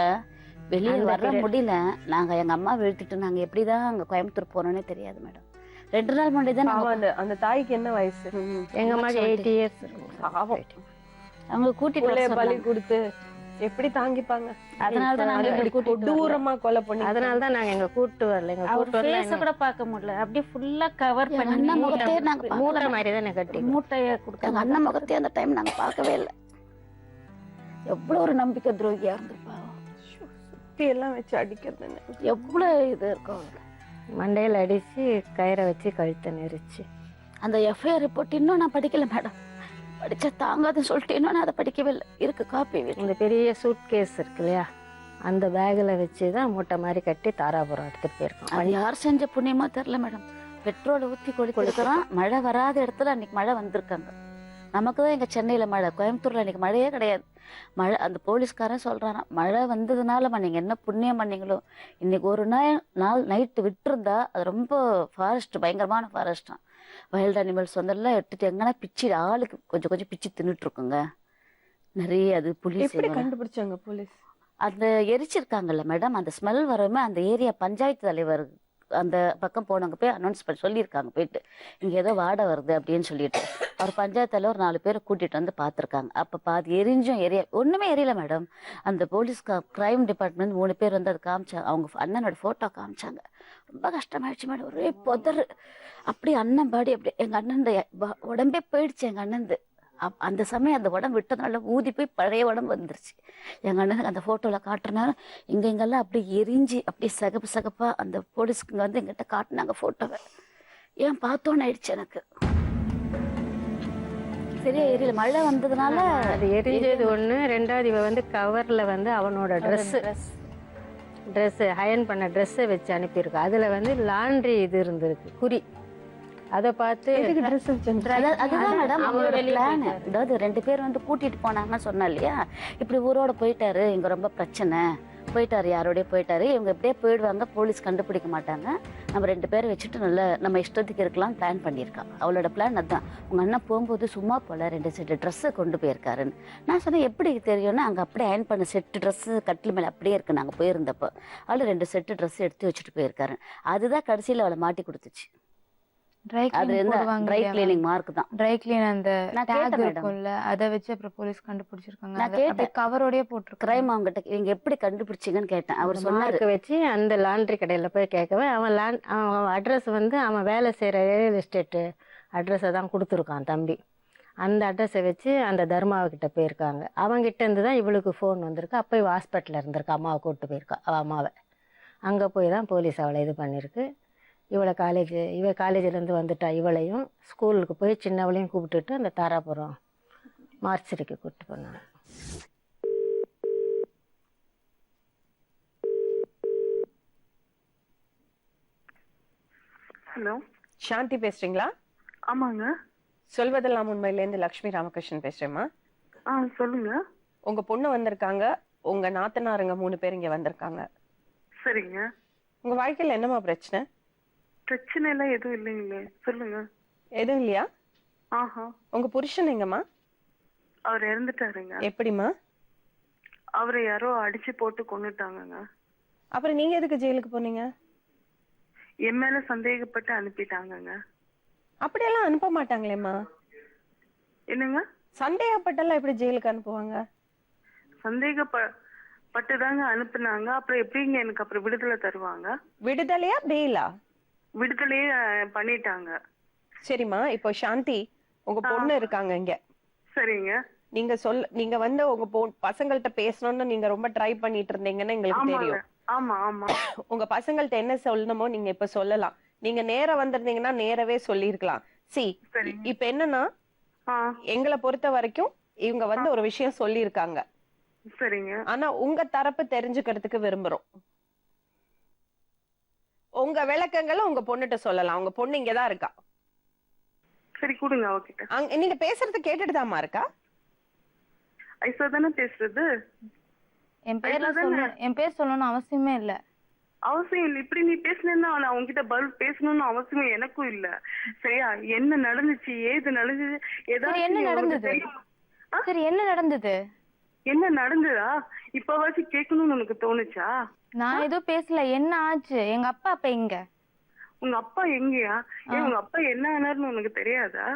வெளியே வர முடியல. நாங்க எங்க அம்மா வீழ்த்திட்டு நாங்க எப்படிதான் அங்க கோயம்புத்தூர் போனோன்னே தெரியாது மேடம். 2 நாள் முன்னாடி தான். அந்த தாய்க்கு என்ன வயசு? எங்க அம்மாக்கு 80 years. அவங்க கூட்டிட்டு பலி கொடுத்து எப்படி தாங்கிப்பாங்க? அதனாலதான் நாங்க தூரமா கொலை பண்ணி, அதனாலதான் நாங்க எங்க கூட்டு வரல. எங்க கூட்டு வரல கூட பார்க்க முடியல. அப்படியே ஃபுல்லா கவர் பண்ணி மூட்டை மாதிரி தானே கட்டி மூட்டைய கொடுத்தாங்க. அண்ணன் முகத்தையே அந்த டைம் நாங்க பார்க்கவே இல்லை. எவ்வளவு ஒரு நம்பிக்கை துரோகியா இருந்திருப்பா. சுத்தி எல்லாம் வச்சு அடிக்கிறது எவ்வளவு இது இருக்கும். மண்டையில அடிச்சு கயிறை வச்சு கழுத்தை நெரிச்சு. அந்த எஃப்ஐஆர் ரிப்போர்ட் இன்னும் நான் படிக்கல மேடம். படிச்சா தாங்காதுன்னு சொல்லிட்டு இன்னும் நான் அதை படிக்கவே இல்லை. இருக்கு காப்பி. இந்த பெரிய சூட் கேஸ் இருக்கு இல்லையா, அந்த பேக்ல வச்சுதான் மூட்டை மாதிரி கட்டி தாராபுரம் எடுத்துட்டு போயிருக்கோம். அது யார் செஞ்ச புண்ணியமா தெரியல மேடம். பெட்ரோலை ஊத்தி கொடுத்துருக்கிறோம். மழை வராத இடத்துல அன்னைக்கு மழை வந்திருக்காங்க. நமக்கு தான் எங்க சென்னையில மழை, கோயம்புத்தூர்ல இன்னைக்கு மழையே கிடையாது. மழை அந்த போலீஸ்காரன் சொல்றாராம், மழை வந்ததுனால நீங்க என்ன புண்ணியம் பண்ணீங்களோ. இன்னைக்கு ஒரு நாள் நைட்டு விட்டுருந்தா அது ரொம்ப ஃபாரஸ்ட், பயங்கரமான ஃபாரஸ்ட் தான். வைல்ட் அனிமல்ஸ் வந்தெல்லாம் எடுத்துட்டு எங்கன்னா பிச்சு ஆளுக்கு கொஞ்சம் கொஞ்சம் பிச்சு தின்னுட்டு இருக்குங்க நிறைய. அது போலீஸ் கண்டுபிடிச்சாங்க. போலீஸ் அந்த எரிச்சிருக்காங்கல்ல மேடம், அந்த ஸ்மெல் வரமே அந்த ஏரியா பஞ்சாயத்து தலைவர் அந்த பக்கம் போனவங்க போய் அனௌன்ஸ் பண்ணி சொல்லியிருக்காங்க, போயிட்டு இங்க ஏதோ வாடை வருது அப்படின்னு சொல்லிட்டு. அவர் பஞ்சாயத்து தலைவர் 4 பேரை கூட்டிட்டு வந்து பார்த்துருக்காங்க. அப்ப பாதி எரிஞ்சும் ஒண்ணுமே எரியல மேடம். அந்த போலீஸ் கிரைம் டிபார்ட்மெண்ட் 3 பேர் வந்து அது காமிச்சாங்க. அவங்க அண்ணனோட போட்டோ காமிச்சாங்க. ரொம்ப கஷ்டமாயிடுச்சு மேடம். ஒரே புதறு. அப்படி அண்ணன் பாடி அப்படி எங்க அண்ணன் உடம்பே போயிடுச்சு. எங்க அண்ணன் அந்த சமயம் அந்த உடம்பு விட்டதுனால ஊதி போய் பழைய உடம்பு வந்துருச்சு. எங்க அண்ணனுக்கு அந்த போட்டோல காட்டுறனால இங்கெல்லாம் அப்படி எரிஞ்சு அப்படி சகப்பா அந்த போலீஸ்க்குங்க வந்து எங்கிட்ட காட்டினாங்க போட்டோவை. ஏன் பார்த்தோன்னு ஆயிடுச்சு எனக்கு. சரியா எரியல, மழை வந்ததுனால அது எரிஞ்சது ஒண்ணு. 2வது இவ வந்து கவர்ல வந்து அவனோட ட்ரெஸ் அயன் பண்ண ட்ரெஸ்ஸை வச்சு அனுப்பியிருக்கா. அதுல வந்து லாண்ட்ரி இது இருந்திருக்கு, குறி அதை பார்த்து எதுக்கு ட்ரெஸ் வச்சிருந்தா? அதுதான் மேடம் அவரோட அவங்களோட வெளியே பிளான். போயிட்டாரு. அதாவது 2 பேர் வந்து கூட்டிட்டு போனாங்கன்னு சொன்னா இல்லையா, இப்படி ஊரோட போயிட்டாரு, இங்க ரொம்ப பிரச்சனை, போயிட்டாரு யாரோடய போயிட்டாரு, இவங்க எப்படியே போயிடுவாங்க, போலீஸ் கண்டுபிடிக்க மாட்டாங்க, நம்ம 2 பேரை வச்சுட்டு நல்ல நம்ம இஷ்டத்துக்கு இருக்கலாம் பிளான் பண்ணியிருக்கா. அவளோட பிளான் அதுதான். உங்க அண்ணன் போகும்போது சும்மா போல 2 செட்டு ட்ரெஸ்ஸை கொண்டு போயிருக்காருன்னு. நான் சொன்னேன் எப்படி தெரியும்னா, அங்கே அப்படியே அயன் பண்ண செட்டு ட்ரெஸ்ஸு கட்டில் மேலே அப்படியே இருக்கு. நாங்கள் போயிருந்தப்போ அவள் 2 செட்டு ட்ரெஸ் எடுத்து வச்சுட்டு போயிருக்காரு. அதுதான் கடைசியில் அவளை மாட்டி கொடுத்துச்சு. ட்ரை அது கிளீன் என்ன போடுவாங்க ட்ரை இல்லையா கிளீனிங் மார்க் தான். ட்ரை கிளீன் அந்த நான் டேக் கேட்டேன் மேடம். இருக்கும்ல, அதை வச்சு அப்புறம் போலீஸ் கண்டுபிடிச்சிருக்காங்க. நான் அதை அப்படியே கேட்டேன். கவரோடய போட்டிருக்காங்க. கிரைம் அவங்ககிட்ட இவங்க எப்படி கண்டுபிடிச்சிங்கன்னு கேட்டேன். அவர் சொன்னாரு மார்க் வச்சு அந்த லாண்ட்ரி கடையில் போய் கேட்கவே அவன் அட்ரஸ் வந்து அவன் வேலை செய்கிற ரியல் எஸ்டேட்டு அட்ரஸை தான் கொடுத்துருக்கான் தம்பி. அந்த அட்ரஸை வச்சு அந்த தர்மாவுக்கிட்ட போயிருக்காங்க. அவங்ககிட்ட இருந்து தான் இவளுக்கு ஃபோன் வந்திருக்கு. அப்போ இவள் ஹாஸ்பிட்டலில் இருந்திருக்கா, அம்மாவை கூப்பிட்டு போயிருக்கா. அவள் அம்மாவை அங்கே போய் தான் போலீஸ் அவளை இது பண்ணியிருக்கு. இவளை காலேஜிலேருந்து வந்துட்டா. இவளையும் ஸ்கூலுக்கு போய் சின்னவளையும் கூப்பிட்டுட்டு அந்த தாராபுரம் மார்ச்சரிக்கு கூப்பிட்டு போனாங்க. ஹலோ, சாந்தி பேசுறீங்களா? ஆமாங்க. சொல்வதெல்லாம் உண்மையிலேருந்து லக்ஷ்மி ராமகிருஷ்ணன் பேசுறேம்மா. சொல்லுங்க. உங்க பொண்ணு வந்திருக்காங்க, உங்க நாத்தனாருங்க 3 பேர் இங்க வந்திருக்காங்க. சரிங்க. உங்க வாழ்க்கையில என்னம்மா பிரச்சனை? பிரச்சனை எல்லாம் எதுவும் இல்லைங்களே, சொல்லுங்க. எதுவும் இல்லையா? ஆஹா, உங்க புருஷன் எங்கம்மா? அவர் இறந்துட்டாருங்க. எப்படிம்மா? அவரை யாரோ அடிச்சு போட்டு கொன்னுட்டாங்கங்க. அப்புறம் நீங்க எதுக்கு ஜெயிலுக்கு போனீங்க? என் மேல சந்தேகப்பட்டு அனுப்பிட்டாங்கங்க. அப்படியெல்லாம் அனுப்ப மாட்டாங்களேம்மா. என்னங்க? சந்தேகப்பட்டெல்லாம் எப்படி ஜெயிலுக்கு அனுப்புவாங்க? சந்தேகப்பட்டுதாங்க அனுப்புனாங்க. அப்புறம் எப்படிங்க எனக்கு அப்புறம் விடுதலை தருவாங்க? விடுதலையா பெயிலா? விடுதலையே பண்ணிட்டாங்க. சரிம்மா, இப்போ சாந்தி உங்க பொண்ணு இருக்காங்க இங்க. சரிங்க. நீங்க வந்து உங்க பசங்கள்ட்ட பேசணும்னு நீங்க ரொம்ப ட்ரை பண்ணிட்டு இருந்தீங்கன்னு எங்களுக்கு தெரியும். ஆமா ஆமா. உங்க பசங்கள்ட்ட என்ன சொல்லணுமோ நீங்க இப்ப சொல்லலாம். நீங்க நேரா வந்திருந்தீங்கன்னா நேரவே சொல்லிருக்கலாம். இப்ப என்னன்னா, எங்களை பொறுத்த வரைக்கும் இவங்க வந்து ஒரு விஷயம் சொல்லியிருக்காங்க. சரிங்க. ஆனா உங்க தரப்பு தெரிஞ்சுக்கிறதுக்கு விரும்புறோம். உங்க விளக்கங்களை உங்க பொண்ணுகிட்ட சொல்லலாம். உங்க பொண்ணு இங்கதான் இருக்கா. சரி, கொடுங்க அவகிட்ட. நீங்க பேசுறது கேட்டுட்டு தாமா இருக்கா? ஐசா தானே பேசுறது. என் பேர் சொல்லணும்னு அவசியமே இல்ல. அவசியம் இல்ல. இப்படி நீ பேசினா நான் உங்ககிட்ட பதில் பேசணும்னு அவசியம் எனக்கும் இல்ல. சரியா? என்ன நடந்துச்சு, ஏது நடந்தது, சரி என்ன நடந்தது? என்ன நடந்ததா இப்பவாச்சும் கேட்கணும்னு உனக்கு தோணுச்சா? நான் எதுவும் பேசல. என்ன ஆச்சு? எங்க அப்பா அப்ப எங்க? உங்க அப்பா எங்கயா? உங்க அப்பா என்ன ஆனாருன்னு உனக்கு தெரியாதா?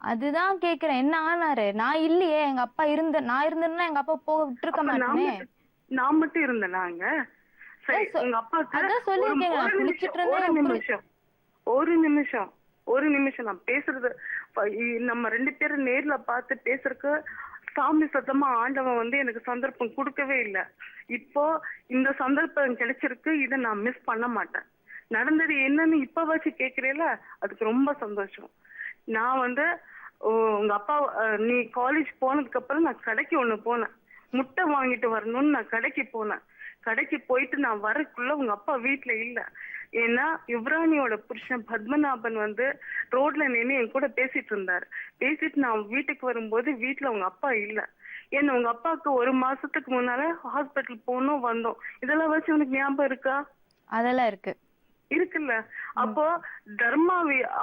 அதுதான் கேக்குறேன், என்ன ஆனாரு? நான் இல்லையே. எங்க அப்பா நான் இருந்தேன்னா எங்க அப்பா போக விட்டுருக்க மாட்டேனே. நான் மட்டும் இருந்தேனாங்க? சரி, உங்க அப்பாக்கு ஒரு நிமிஷம் நான் பேசுறது, நம்ம 2 பேரும் நேர்ல பார்த்து பேசுறதுக்கு சாமி சத்தமா ஆண்டவன் வந்து எனக்கு சந்தர்ப்பம் கொடுக்கவே இல்லை. இப்போ இந்த சந்தர்ப்பம் கிடைச்சிருக்கு. இதை நான் மிஸ் பண்ண மாட்டேன். நடந்தது என்னன்னு இப்பவாச்சும் கேக்குறேல, அதுக்கு ரொம்ப சந்தோஷம். நான் வந்து உங்க அப்பா நீ காலேஜ் போனதுக்கு அப்புறம் நான் கடைக்கு ஒண்ணு போனேன். முட்டை வாங்கிட்டு வரணும்னு நான் கடைக்கு போனேன். கடைக்கு போயிட்டு நான் வரக்குள்ள உங்க அப்பா வீட்டுல இல்ல. ஏன்னா யுவராணியோட புருஷன் பத்மநாபன் வந்து ரோட்ல நின்று என் கூட பேசிட்டு இருந்தாரு. பேசிட்டு நான் வீட்டுக்கு வரும்போது வீட்டுல உங்க அப்பா இல்ல. ஏன்னா உங்க அப்பாவுக்கு 1 மாசத்துக்கு முன்னால ஹாஸ்பிட்டல் போனோம் வந்தோம். இதெல்லாம் வச்சு உனக்கு ஞாபகம் இருக்கா? அதெல்லாம் இருக்குல்ல. அப்போ தர்மா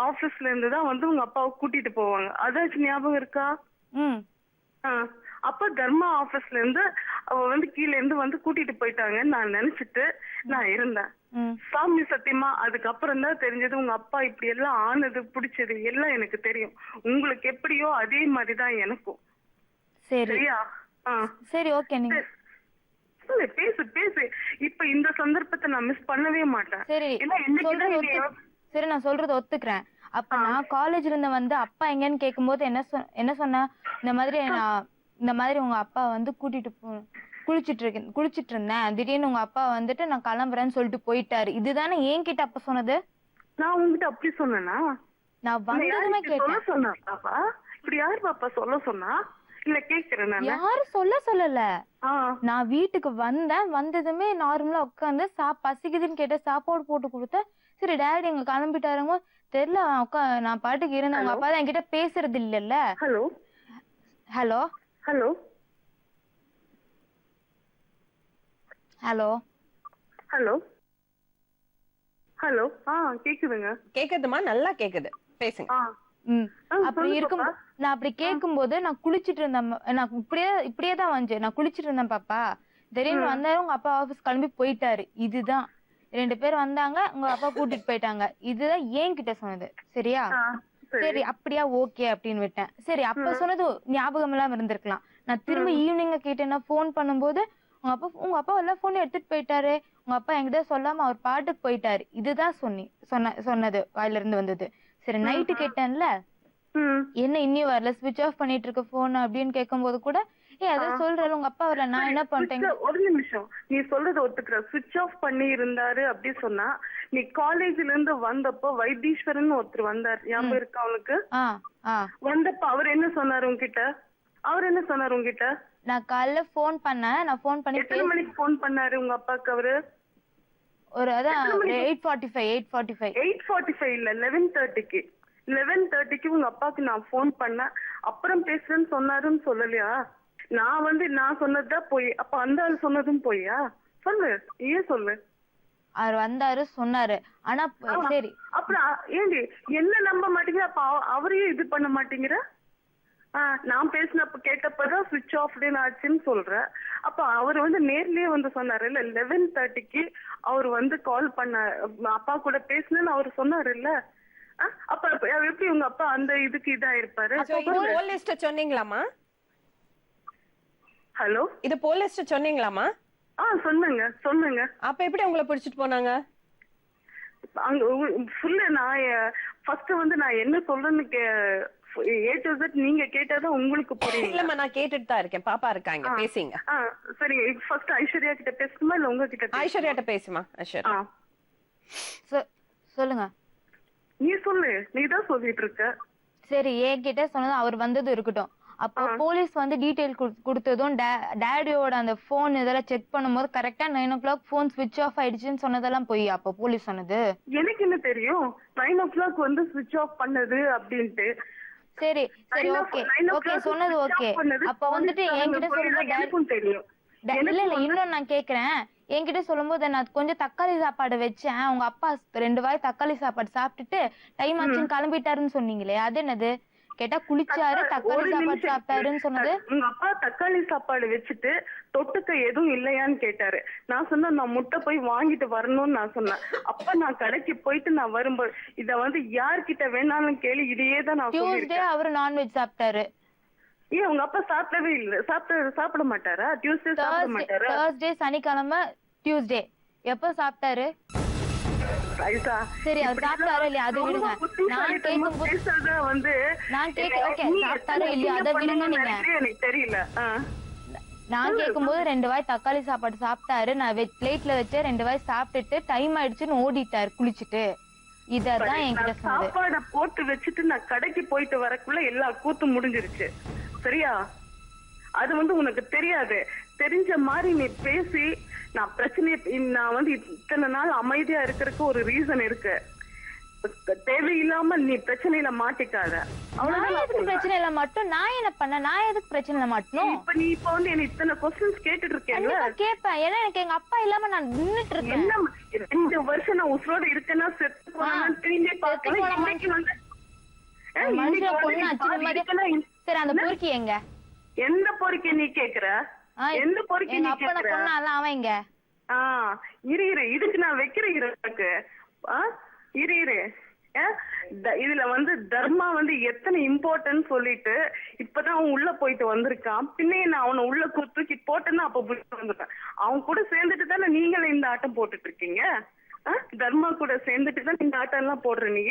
ஆபீஸ்ல இருந்து தான் வந்து உங்க அப்பாவை கூட்டிட்டு போவாங்க. அதாச்சும் ஞாபகம் இருக்கா? அப்ப தர்மா ஆபீஸ்ல இருந்து அவ வந்து கீழே இருந்து வந்து கூட்டிட்டு போயிட்டாங்கன்னு நான் நினைச்சிட்டு நான் இருந்தேன். சாமி சத்தியமா அதுக்கப்புறம் தான் தெரிஞ்சது உங்க அப்பா இப்படி எல்லாம் ஆனது பிடிச்சது எல்லாம் எனக்கு தெரியும். உங்களுக்கு எப்படியோ அதே மாதிரிதான் எனக்கும். சரியா? சரி, ஓகே. நீங்க பேசு பேசு. இப்ப இந்த சந்தர்ப்பத்தை நான் மிஸ் பண்ணவே மாட்டேன். சரி, நான் சொல்றது ஒத்துக்கிறேன். அப்ப நான் காலேஜ்ல இருந்து வந்து அப்பா எங்கன்னு கேட்கும்போது என்ன சொன்ன, இந்த மாதிரி உங்க அப்பா வந்து கூட்டிட்டு குளிச்சிட்டு இருந்தேன், திடீர்னு உங்க அப்பா வந்துட்டு நான் கிளம்புறேன்னு சொல்லிட்டு போயிட்டாரு. இதுதானே என்கிட்ட அப்ப சொன்னது? நான் உங்ககிட்ட அப்படி சொன்னேனா? நான் வந்ததுமே கேட்டேன். சொன்னா பாப்பா இப்படி யாரு பாப்பா சொல்ல சொன்னா? இல்ல கேக்குறேன். யாரும் சொல்லல. நான் வீட்டுக்கு வந்ததுமே நார்மலா உட்காந்து பசிக்குதுன்னு கேட்ட சாப்பாடு போட்டு கொடுத்தேன். சரி, டேடி எங்க கிளம்பிட்டாருங்க தெரியல அக்கா, நான் பாட்டுக்கு இருந்தேன். உங்க அப்பா தான் என்கிட்ட பேசுறது இல்லல்ல. Hello hello hello hello hello hello கேக்குதுங்க. கேக்குதுமா? நல்லா கேக்குது, பேசுங்க. ம். அப்படி சொல்லுங்க இருக்கும் பாப்பா. நான் அப்படி கேட்கும்போது நான் குளிச்சிட்டு இருந்தேன். நான் இப்படியே தான் வந்து நான் குளிச்சிட்டு இருந்தேன் பாப்பா. திடீர்னு வந்தாரு, உங்க அப்பா ஆபீஸ் கிளம்பி போயிட்டாரு. இதுதான் 2 பேர் வந்தாங்க, உங்க அப்பா கூட்டிட்டு போயிட்டாங்க. இதுதான் என்கிட்ட சொன்னது. சரியா? சரி அப்படியா, ஓகே அப்படின்னு விட்டேன். சரி அப்ப சொன்னது ஞாபகம் எல்லாம் இருந்திருக்கலாம். நான் திரும்ப ஈவினிங்க கேட்டேன்னா போன் பண்ணும்போது உங்க அப்பா எல்லாம் போன் எடுத்துட்டு போயிட்டாரு, உங்க அப்பா என்கிட்ட சொல்லாம அவர் பாட்டுக்கு போயிட்டாரு. இதுதான் சொன்னது வாயில இருந்து வந்தது. சரி நைட்டு கேட்டேன்ல, என்ன இன்னும் வரல, ஸ்விட்ச் ஆஃப் பண்ணிட்டு இருக்க போன் அப்படின்னு கேட்கும்போது கூட அதான் சொல்றேன் உங்க அப்பா வரல, நான் என்ன பண்ணிட்டேன். ஒரு நிமிஷம், நீ சொல்றது ஒத்துக்கிற. ஸ்விட்ச் ஆஃப் பண்ணி இருந்தாரு அப்படி சொன்னா, நீ காலேஜ்ல இருந்து வந்தப்போ வைத்தீஸ்வரன் ஒருத்தர் வந்தார், ஞாபகம் இருக்கா அவனுக்கு? வந்தப்ப அவர் என்ன சொன்னாரு உங்ககிட்ட? நான் காலைல போன் பண்ணேன். நான் போன் பண்ணி எத்தனை மணிக்கு போன் பண்ணாரு உங்க அப்பாக்கு அவரு? ஒரு அதான் 8:45 இல்ல 11:30க்கு 11:30க்கு உங்க அப்பாக்கு நான் போன் பண்ணேன். அப்புறம் பேசுறேன்னு சொன்னாருன்னு சொல்லலையா? நான் சொன்னதுதான் போய், அப்ப அந்த ஆள் சொன்னதும் போயா? சொல்லு, ஏன் சொல்லு. அவர் வந்தாரு சொன்னாரு, ஆனா சரி அப்புறம் ஏண்டி என்ன நம்ப மாட்டீங்க? அப்ப அவரையும் இது பண்ண மாட்டேங்கிற? நான் பேசினப்ப கேட்டப்பதான் சுவிட்ச் ஆஃப் ஆச்சுன்னு சொல்ற. அப்ப அவர் நேர்லயே சொன்னாரு இல்ல, 11:30க்கு அவர் கால் பண்ண, அப்பா கூட பேசணும்னு அவர் சொன்னாரு இல்ல. அப்ப எப்படி உங்க அப்பா அந்த இதுக்கு இதா இருப்பாரு? போலீஸ்ட சொன்னீங்களாமா? ஹலோ, இது போலீஸ்ட சொன்னீங்களாமா? சொன்னங்க. அப்ப எப்படி உங்களை பிடிச்சிட்டு போனாங்க? அங்க ஃபுல்லா நான் ஃபர்ஸ்ட் நான் என்ன சொல்றேன்னு A to Z நீங்க கேட்டாதான் உங்களுக்கு புரியும். இல்லம்மா, நான் கேட்டுட்டு தான் இருக்கேன். பாப்பா இருக்காங்க, பேசிங்க. சரி, ஃபர்ஸ்ட் ஐஸ்வர்யா கிட்ட பேசணுமா இல்ல உங்க கிட்ட? ஐஸ்வர்யாட்ட பேசுமா. ஐஸ்வர்யா சொல்லுங்க. நீ சொல்லு, நீ தான் சொல்லிட்டு இருக்க. சரி, என்கிட்ட சொன்னது அவர் வந்தது இருக்கட்டும். அப்போ போலீஸ் டீடைல் கொடுத்ததும் டேடியோட அந்த போன் இதெல்லாம் செக் பண்ணும்போது கரெக்டா 9 o'clock போன் ஸ்விட்ச் ஆஃப் ஆயிடுச்சுன்னு சொன்னதெல்லாம் போய் அப்போ போலீஸ் சொன்னது எனக்கு என்ன தெரியும் 9 o'clock ஸ்விட்ச் ஆஃப் பண்ணது அப்படின்ட்டு. சரி ஓகே சொன்னது ஓகே. அப்ப என்கிட்ட சொல்லும்போது எனக்கும் தெரியும். இல்ல இன்னும் நான் கேக்குறேன். என்கிட்ட சொல்லும்போது நான் கொஞ்சம் தக்காளி சாப்பாடு வச்சேன், உங்க அப்பா 2 வாய் தக்காளி சாப்பாடு சாப்பிட்டுட்டு டைம் ஆச்சுன்னு கிளம்பிட்டாருன்னு சொன்னீங்களே, அது என்னது? கேட்டா குளிச்சாரு, தக்காளி சாப்பாடு சாப்பிட்டாருன்னு சொன்னது. உங்க அப்பா தக்காளி சாப்பாடு வச்சுட்டு தொட்டுக்க எதுவும் இல்லையான்னு கேட்டாரு. நான் சொன்னேன் நான் முட்டை போய் வாங்கிட்டு வரணும்னு நான் சொன்னேன். அப்ப நான் கடைக்கு போயிட்டு நான் வரும்போது இத யார்கிட்ட வேணாலும் கேளு, இதையே தான் நான் டியூஸ்டே அவரு நான்வெஜ் சாப்பிட்டாரு. ஏன் உங்க அப்பா சாப்பிடவே இல்ல? சாப்பிட மாட்டாரா? டியூஸ்டே சாப்பிட மாட்டாரா? தேர்ஸ்டே, சனிக்கிழமை, டியூஸ்டே எப்ப சாப்பிட்டாரு? சரி அவர் சாப்பிட்டாரா இல்லையா அதை விடுங்க. நான் கேக்கும்போது ஓகே சாப்பிட்டாரா இல்லையா அதை விடுங்க. நீங்க எனக்கு தெரியல. நான் கேக்கும்போது 2 வாய் தக்காளி சாப்பாடு சாப்பிட்டாரு, நான் பிளேட்ல வச்ச 2 வாய் சாப்பிட்டுட்டு டைம் ஆயிடுச்சுன்னு ஓடிட்டாரு குளிச்சுட்டு. இததான் என்கிட்ட சொன்னது. சாப்பாட போட்டு வச்சுட்டு நான் கடைக்கு போயிட்டு வரக்குள்ள எல்லா கூத்தும் முடிஞ்சிருச்சு. சரியா? அது உனக்கு தெரியாது. தெரிஞ்ச மாதிரி நீ பேசி நான் பிரச்சனையை நான் இத்தனை நாள் அமைதியா இருக்கிறதுக்கு ஒரு ரீசன் இருக்கு. தேவையில்லாம நீ பிரச்சனையில மாட்டிக்காத. பிரச்சனையில மட்டும் நான் என்ன பண்ண? நான் எதுக்கு பிரச்சனையில மாட்டணும்? இப்ப நீ என்ன இத்தனை क्वेश्चंस கேட்டுட்டு இருக்கேன்ல? கேப்பேன். ஏன்னா எனக்கு எங்க அப்பா இல்லாம நான் நின்னுட்டு இருக்கேன். 2 வருஷம் நான் உசுரோட இருக்கேன்னா செத்து போனான்னு திரும்பி பார்க்கல. இன்னைக்கு மனுஷன பொண்ணு அச்சு மாதிரி. சரி அந்த பொறுக்கி எங்க? எந்த பொறுக்கி நீ கேக்குற? எந்த பொறுக்கி நீ கேக்குற? அப்பா பொண்ணால அவன் எங்க? இரு இதுக்கு நான் வைக்கிறேன். இரு இதுல தர்மா எத்தனை இம்பார்ட்டன்ட் சொல்லிட்டு இப்பதான் அவன் உள்ள போயிட்டு வந்திருக்கான். பின்னே நான் அவனை உள்ள தூக்கி போட்டேன்னா அப்ப வந்துட்டேன். அவன் கூட சேர்ந்துட்டு தானே நீங்களும் இந்த ஆட்டம் போட்டுட்டு இருக்கீங்க. தர்மா கூட சேர்ந்துட்டு தான் இந்த ஆட்டம் எல்லாம் போடுற. நீ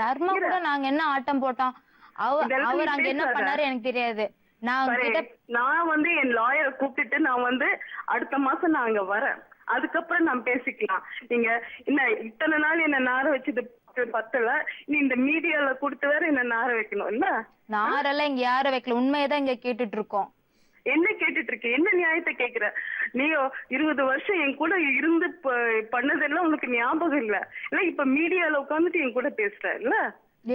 தர்மா கூட நாங்க என்ன ஆட்டம் போட்டோம்? அவர் அங்க என்ன பண்ணாரு எனக்கு தெரியாது. நான் என் லாயரை கூப்பிட்டுட்டு நான் அடுத்த மாசம் நான் அங்க வரேன். அதுக்கப்புறம் நான் பேசிக்கலாம். நீங்க என்ன இத்தனை நாள் என்ன நார வச்சது பத்தல, நீ இந்த மீடியால கொடுத்து வேற என்ன நார வைக்கணும் இல்ல? நாரெல்லாம் இங்க யார வைக்கல, உண்மையதான் இங்க கேட்டுட்டு இருக்கோம். என்ன கேட்டுட்டு இருக்க? என்ன நியாயத்தை கேக்குற? நீ 20 வருஷம் என் கூட இருந்து பண்ணதெல்லாம் உனக்கு ஞாபகம் இல்ல? இப்ப மீடியால உட்காந்துட்டு என் கூட பேசுற இல்ல?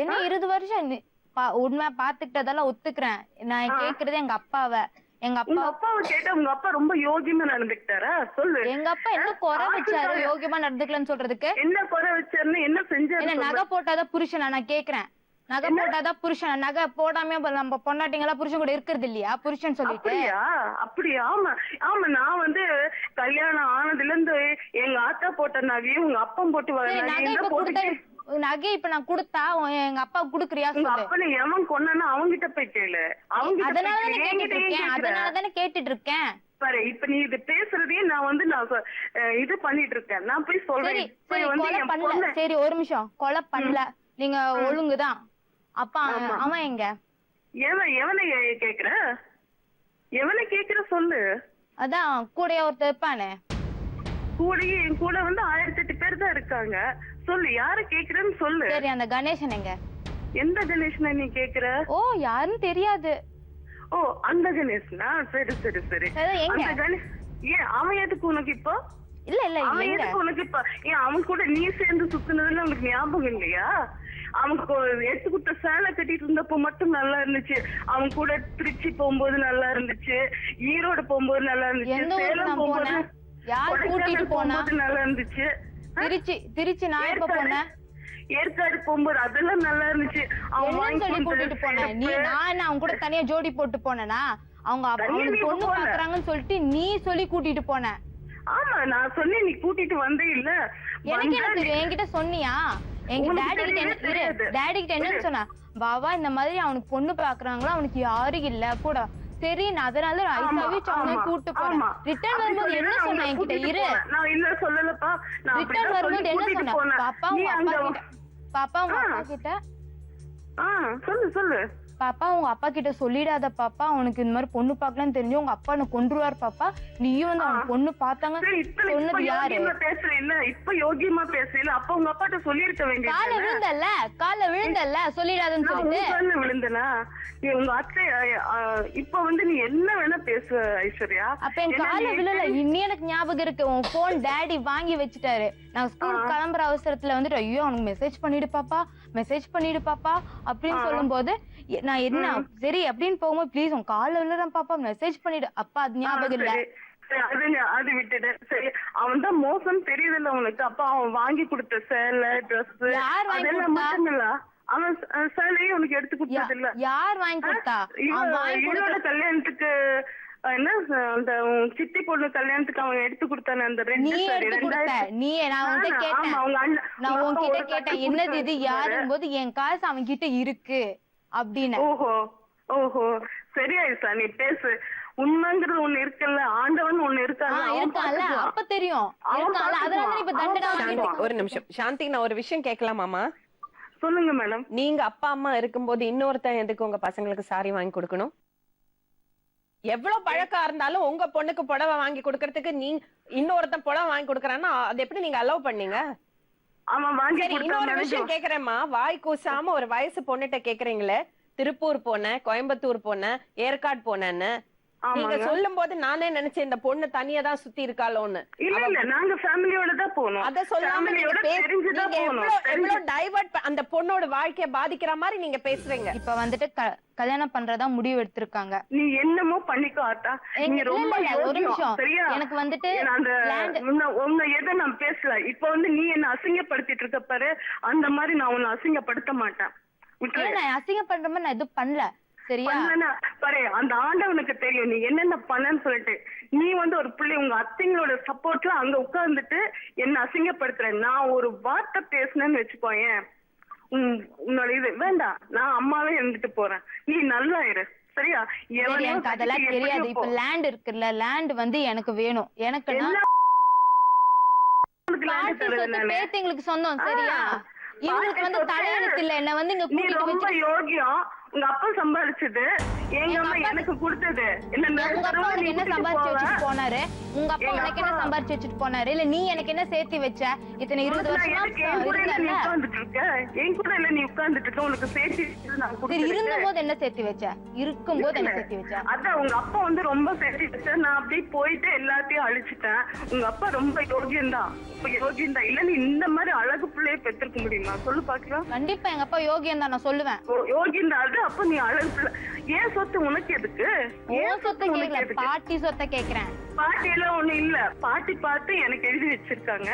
என்ன 20 வருஷம் உண்மை பாத்துக்கிட்டதெல்லாம் ஒத்துக்கிறேன். நான் கேக்குறது எங்க அப்பாவை. எங்க அப்பாவை கேட்டா உங்க அப்பா ரொம்ப யோகியமா நடந்துக்கிட்டாரா? சொல்லு. எங்க அப்பா என்ன குறை வச்சாரு யோகியமா நடந்துக்கலன்னு சொல்றதுக்கு? என்ன குறை வச்சாருன்னு என்ன செஞ்சாரு? என்ன நகை போட்டாதான் புருஷனா? நான் கேக்குறேன். நகை போட்டாதான் புருஷன். நகை போடாம நம்ம பொண்டாட்டிங்களா புருஷன் கூட இருக்கிறது இல்லையா? புருஷன் சொல்லிட்டு அப்படியா? ஆமா ஆமா. நான் வந்து கல்யாணம் ஆனதுல இருந்து எங்க ஆத்தா போட்ட நகையும் உங்க அப்பம் போட்டு நகை இப்ப நான் கொடுத்தா எங்க அப்பா குடுக்குறியா? சொல்லு. எவன் கொன்னா அவங்கிட்ட போய் கேளு. அதனாலதானே கேட்டுட்டு இருக்கேன். பாரு, இப்ப நீ இது பேசுறதையே நான் இது பண்ணிட்டு இருக்கேன். நான் போய் சொல்றேன். சரி ஒரு நிமிஷம். கொலை பண்ணல, நீங்க ஒழுங்குதான். அப்பா அவன் எங்க? எவனை கேக்குற? எவனை கேக்குற சொல்லு. அதான் கூடயே ஒருத்தர் இருப்பானே. கூடயே என் கூட 1008 பேர் தான் இருக்காங்க. சொல்லு, யார கேக்குறன்னு சொல்லு. சரி, அந்த கணேசன் எங்க? எந்த கணேசனை நீ கேக்குற? ஓ, யாருன்னு தெரியாது. ஓ, அந்த கணேசனா? சரி சரி சரி. அந்த கணேஷ் ஏன் அவன் எதுக்கு உனக்கு இப்போ? இல்ல இல்ல, அவன் எதுக்கு உனக்கு இப்ப? ஏன் அவன் கூட நீ சேர்ந்து சுத்துனதுல உனக்கு ஞாபகம் இல்லையா? அவனுக்கு எடுத்து கொடுத்த சேலை கட்டிட்டு இருந்தப்போ மட்டும் நல்லா இருந்துச்சு. அவன் கூட திருச்சி போகும்போது நல்லா இருந்துச்சு, ஈரோடு போகும்போது நல்லா இருந்துச்சு, சேலம் போகும்போது நல்லா இருந்துச்சு, திருச்சி நான் எப்ப போனேன், ஏற்காடு போகும்போது அதெல்லாம் நல்லா இருந்துச்சு. அவன் சொல்லி கூட்டிட்டு போனேன். நீ நான் அவன் கூட தனியா ஜோடி போட்டு போனேனா? அவங்க பொண்ணு பாக்குறாங்கன்னு சொல்லிட்டு நீ சொல்லி கூட்டிட்டு போன. ஆமா, நான் சொன்னேன், நீ கூட்டிட்டு வந்தே இல்ல. எனக்கு என்ன தெரியும்? என்கிட்ட சொன்னியா? எங்க டாடி கிட்ட என்ன சொன்னா? பாபா இந்த மாதிரி அவனுக்கு பொண்ணு பாக்குறாங்களா, அவனுக்கு யாரும் இல்ல கூட. சரி, நான் அதனால ஐசாவே அவனை கூட்டு போறேன். ரிட்டர்ன் வரும்போது என்ன சொன்ன என்கிட்ட? இரு, நான் இல்ல சொல்லலப்பா. ரிட்டர்ன் வரும்போது என்ன சொன்ன? பாப்பா உங்க அப்பா கிட்ட சொல்லு சொல்லு. பாப்பா உங்க அப்பா கிட்ட சொல்லிடாத பாப்பா, அவனுக்கு இந்த மாதிரி பொண்ணு பாக்கலாம்னு தெரிஞ்சு உங்க அப்பா எனக்கு கொன்றுவார் பாப்பா. நீயும் வந்து அவன் பொண்ணு பாத்தாங்க சொன்னது யாரு? பேசுறீல்ல, இப்ப யோகியமா பேசுறீல்ல, அப்ப உங்க அப்பாட்ட சொல்லிருக்க வேண்டியது. கால விழுந்தல்ல சொல்லிடாதன்னு சொல்லிட்டு விழுந்தனா? உங்க அத்தை இப்ப நீ என்ன வேணா பேசு ஐஸ்வர்யா. அப்ப என் கால விழல. இன்னும் எனக்கு ஞாபகம் இருக்கு, உன் போன் டாடி வாங்கி வச்சுட்டாரு. நான் ஸ்கூல் கிளம்புற அவசரத்துல வந்துட்டு ஐயோ அவனுக்கு மெசேஜ் பண்ணிடு பாப்பா அப்படின்னு சொல்லும் போது நான் என்ன சரி அப்படின்னு போகும்போது ப்ளீஸ் உன் கால விழுறேன் பாப்பா மெசேஜ் பண்ணிடு. அப்பா அது ஞாபகம் இல்ல. அது விட்டுடு. சரி, அவன் தான் மோசம் தெரியுதுல்ல உனக்கு. அப்ப அவன் வாங்கி கொடுத்த சேலை ட்ரெஸ் அதெல்லாம் மட்டுமில்ல, அவன் சேலையும் உனக்கு எடுத்து கொடுத்தது இல்ல. யார் வாங்கி கொடுத்தா? இவனோட கல்யாணத்துக்கு என்ன அந்த சித்தி பொண்ணு கல்யாணத்துக்கு அவன் எடுத்து கொடுத்தானே அந்த ரெண்டு சாரி. நீ நான் உன்கிட்ட கேட்டேன் என்னது இது யாருன்னு போது என் காசு அவன் கிட்ட இருக்கு அப்படின்னு. ஓஹோ சரி ஐசா, நீ பேசு. உண்மைங்கிறது ஒண்ணு இருக்குல்ல, ஆண்டவன் ஒண்ணு இருக்காங்க. அப்ப தெரியும். ஒரு நிமிஷம் சாந்தி, நான் ஒரு விஷயம் கேட்கலாமாமா? சொல்லுங்க மேடம். நீங்க அப்பா அம்மா இருக்கும்போது இன்னொருத்தன் எதுக்கு உங்க பசங்களுக்கு சாரி வாங்கி கொடுக்கணும்? எவ்வளவு பழக்கம் இருந்தாலும் உங்க பொண்ணுக்கு புடவை வாங்கி கொடுக்கறதுக்கு நீ இன்னொருத்தன் புடவை வாங்கி கொடுக்கறான்னா அது எப்படி நீங்க அலோவ் பண்ணீங்க? இன்னொரு விஷயம் கேக்குறேம்மா, வாய் கூசாம ஒரு வயசு பொண்ணுகிட்ட கேக்குறீங்களே, திருப்பூர் போனேன், கோயம்புத்தூர் போனேன், ஏற்காடு போனேன்னு நீங்க சொல்லும் போது நானே நினைச்சேன் இந்த பொண்ணு தனியா தான் சுத்தி இருக்காளோன்னு. இல்ல, நாங்க ஃபேமிலியோட தான் போனோம். அத சொல்லாம எவ்வளவு டைவர்ட் அந்த பொண்ணோட வாழ்க்கைய பாதிக்கிற மாதிரி நீங்க பேசுறீங்க. இப்ப வந்துட்டு கல்யாணம் பண்றதா முடிவு எடுத்திருக்காங்க. நீ என்னமோ பண்ணிக்கோ ஆத்தா. நீங்க ரொம்ப ஒரு நிமிஷம், எனக்கு வந்துட்டு உன்னை எதை நான் பேசல. இப்ப நீ என்ன அசிங்கப்படுத்திட்டு இருக்க பாரு, அந்த மாதிரி நான் உன்னை அசிங்கப்படுத்த மாட்டேன். அசிங்கப்படுற மாதிரி நான் எதுவும் பண்ணல, சரியா? பாரு, அந்த ஆண்டவனுக்கு தெரியும் நீ என்னென்ன பண்ணன்னு சொல்லிட்டு. நீ ஒரு பிள்ளை உங்க அத்தைங்களோட சப்போர்ட்ல அங்க உட்கார்ந்துட்டு என்ன அசிங்கப்படுத்துற. நான் ஒரு வார்த்தை பேசுனேன்னு வச்சுக்கோயேன், உன்னோட இது வேண்டாம், நான் அம்மாவே இருந்துட்டு போறேன், நீ நல்லா இரு, சரியா? எனக்கு அதெல்லாம் தெரியாது. இப்ப லேண்ட் இருக்குல்ல, லேண்ட் எனக்கு வேணும். எனக்கு பேத்திங்களுக்கு சொந்தம், சரியா? இவங்களுக்கு தலையெழுத்து இல்ல. என்ன இங்க நீ ரொம்ப யோகியம். உங்க அப்பா சம்பாதிச்சது எங்க அம்மா எனக்கு கொடுத்தது என்ன உங்க அப்பா உனக்கு என்ன சம்பாரிச்சு வச்சுட்டு போனாரு? உங்க அப்பா உனக்கு என்ன சம்பாரிச்சு வச்சுட்டு போனாரு? இல்ல நீ எனக்கு என்ன சேர்த்து வச்ச? இத்தனை 20 வருஷமா இருந்தல்ல. என் கூட இல்ல நீ உட்கார்ந்துட்டு இருக்க, உனக்கு சேர்த்து நான் சரி, கொடுத்தேன். இருந்தபோது என்ன சேர்த்து வச்ச? இருக்கும்போது என்ன சேர்த்து வச்ச? அதான் உங்க அப்பா வந்து ரொம்ப சேர்த்து வச்ச, நான் அப்படியே போயிட்டு எல்லாத்தையும் அழிச்சிட்டேன். உங்க அப்பா ரொம்ப யோகியம்தான், யோகியம்தான். இல்ல நீ இந்த மாதிரி அழகு பிள்ளைய பெற்றிருக்க முடியுமா சொல்லு பாக்கலாம்? கண்டிப்பா எங்க அப்பா யோகியம் தான், நான் சொல்லுவேன். யோகியம்தான். அது அப்ப நீ அழகு பிள்ளை. ஏன் சொத்து உனக்கு எதுக்கு? உன் சொத்தை கேக்கல, பாட்டி சொத்தை கேக்குறேன். பாட்டி எல்லாம் ஒண்ணு இல்ல, பாட்டி பார்த்து எனக்கு எழுதி வச்சிருக்காங்க,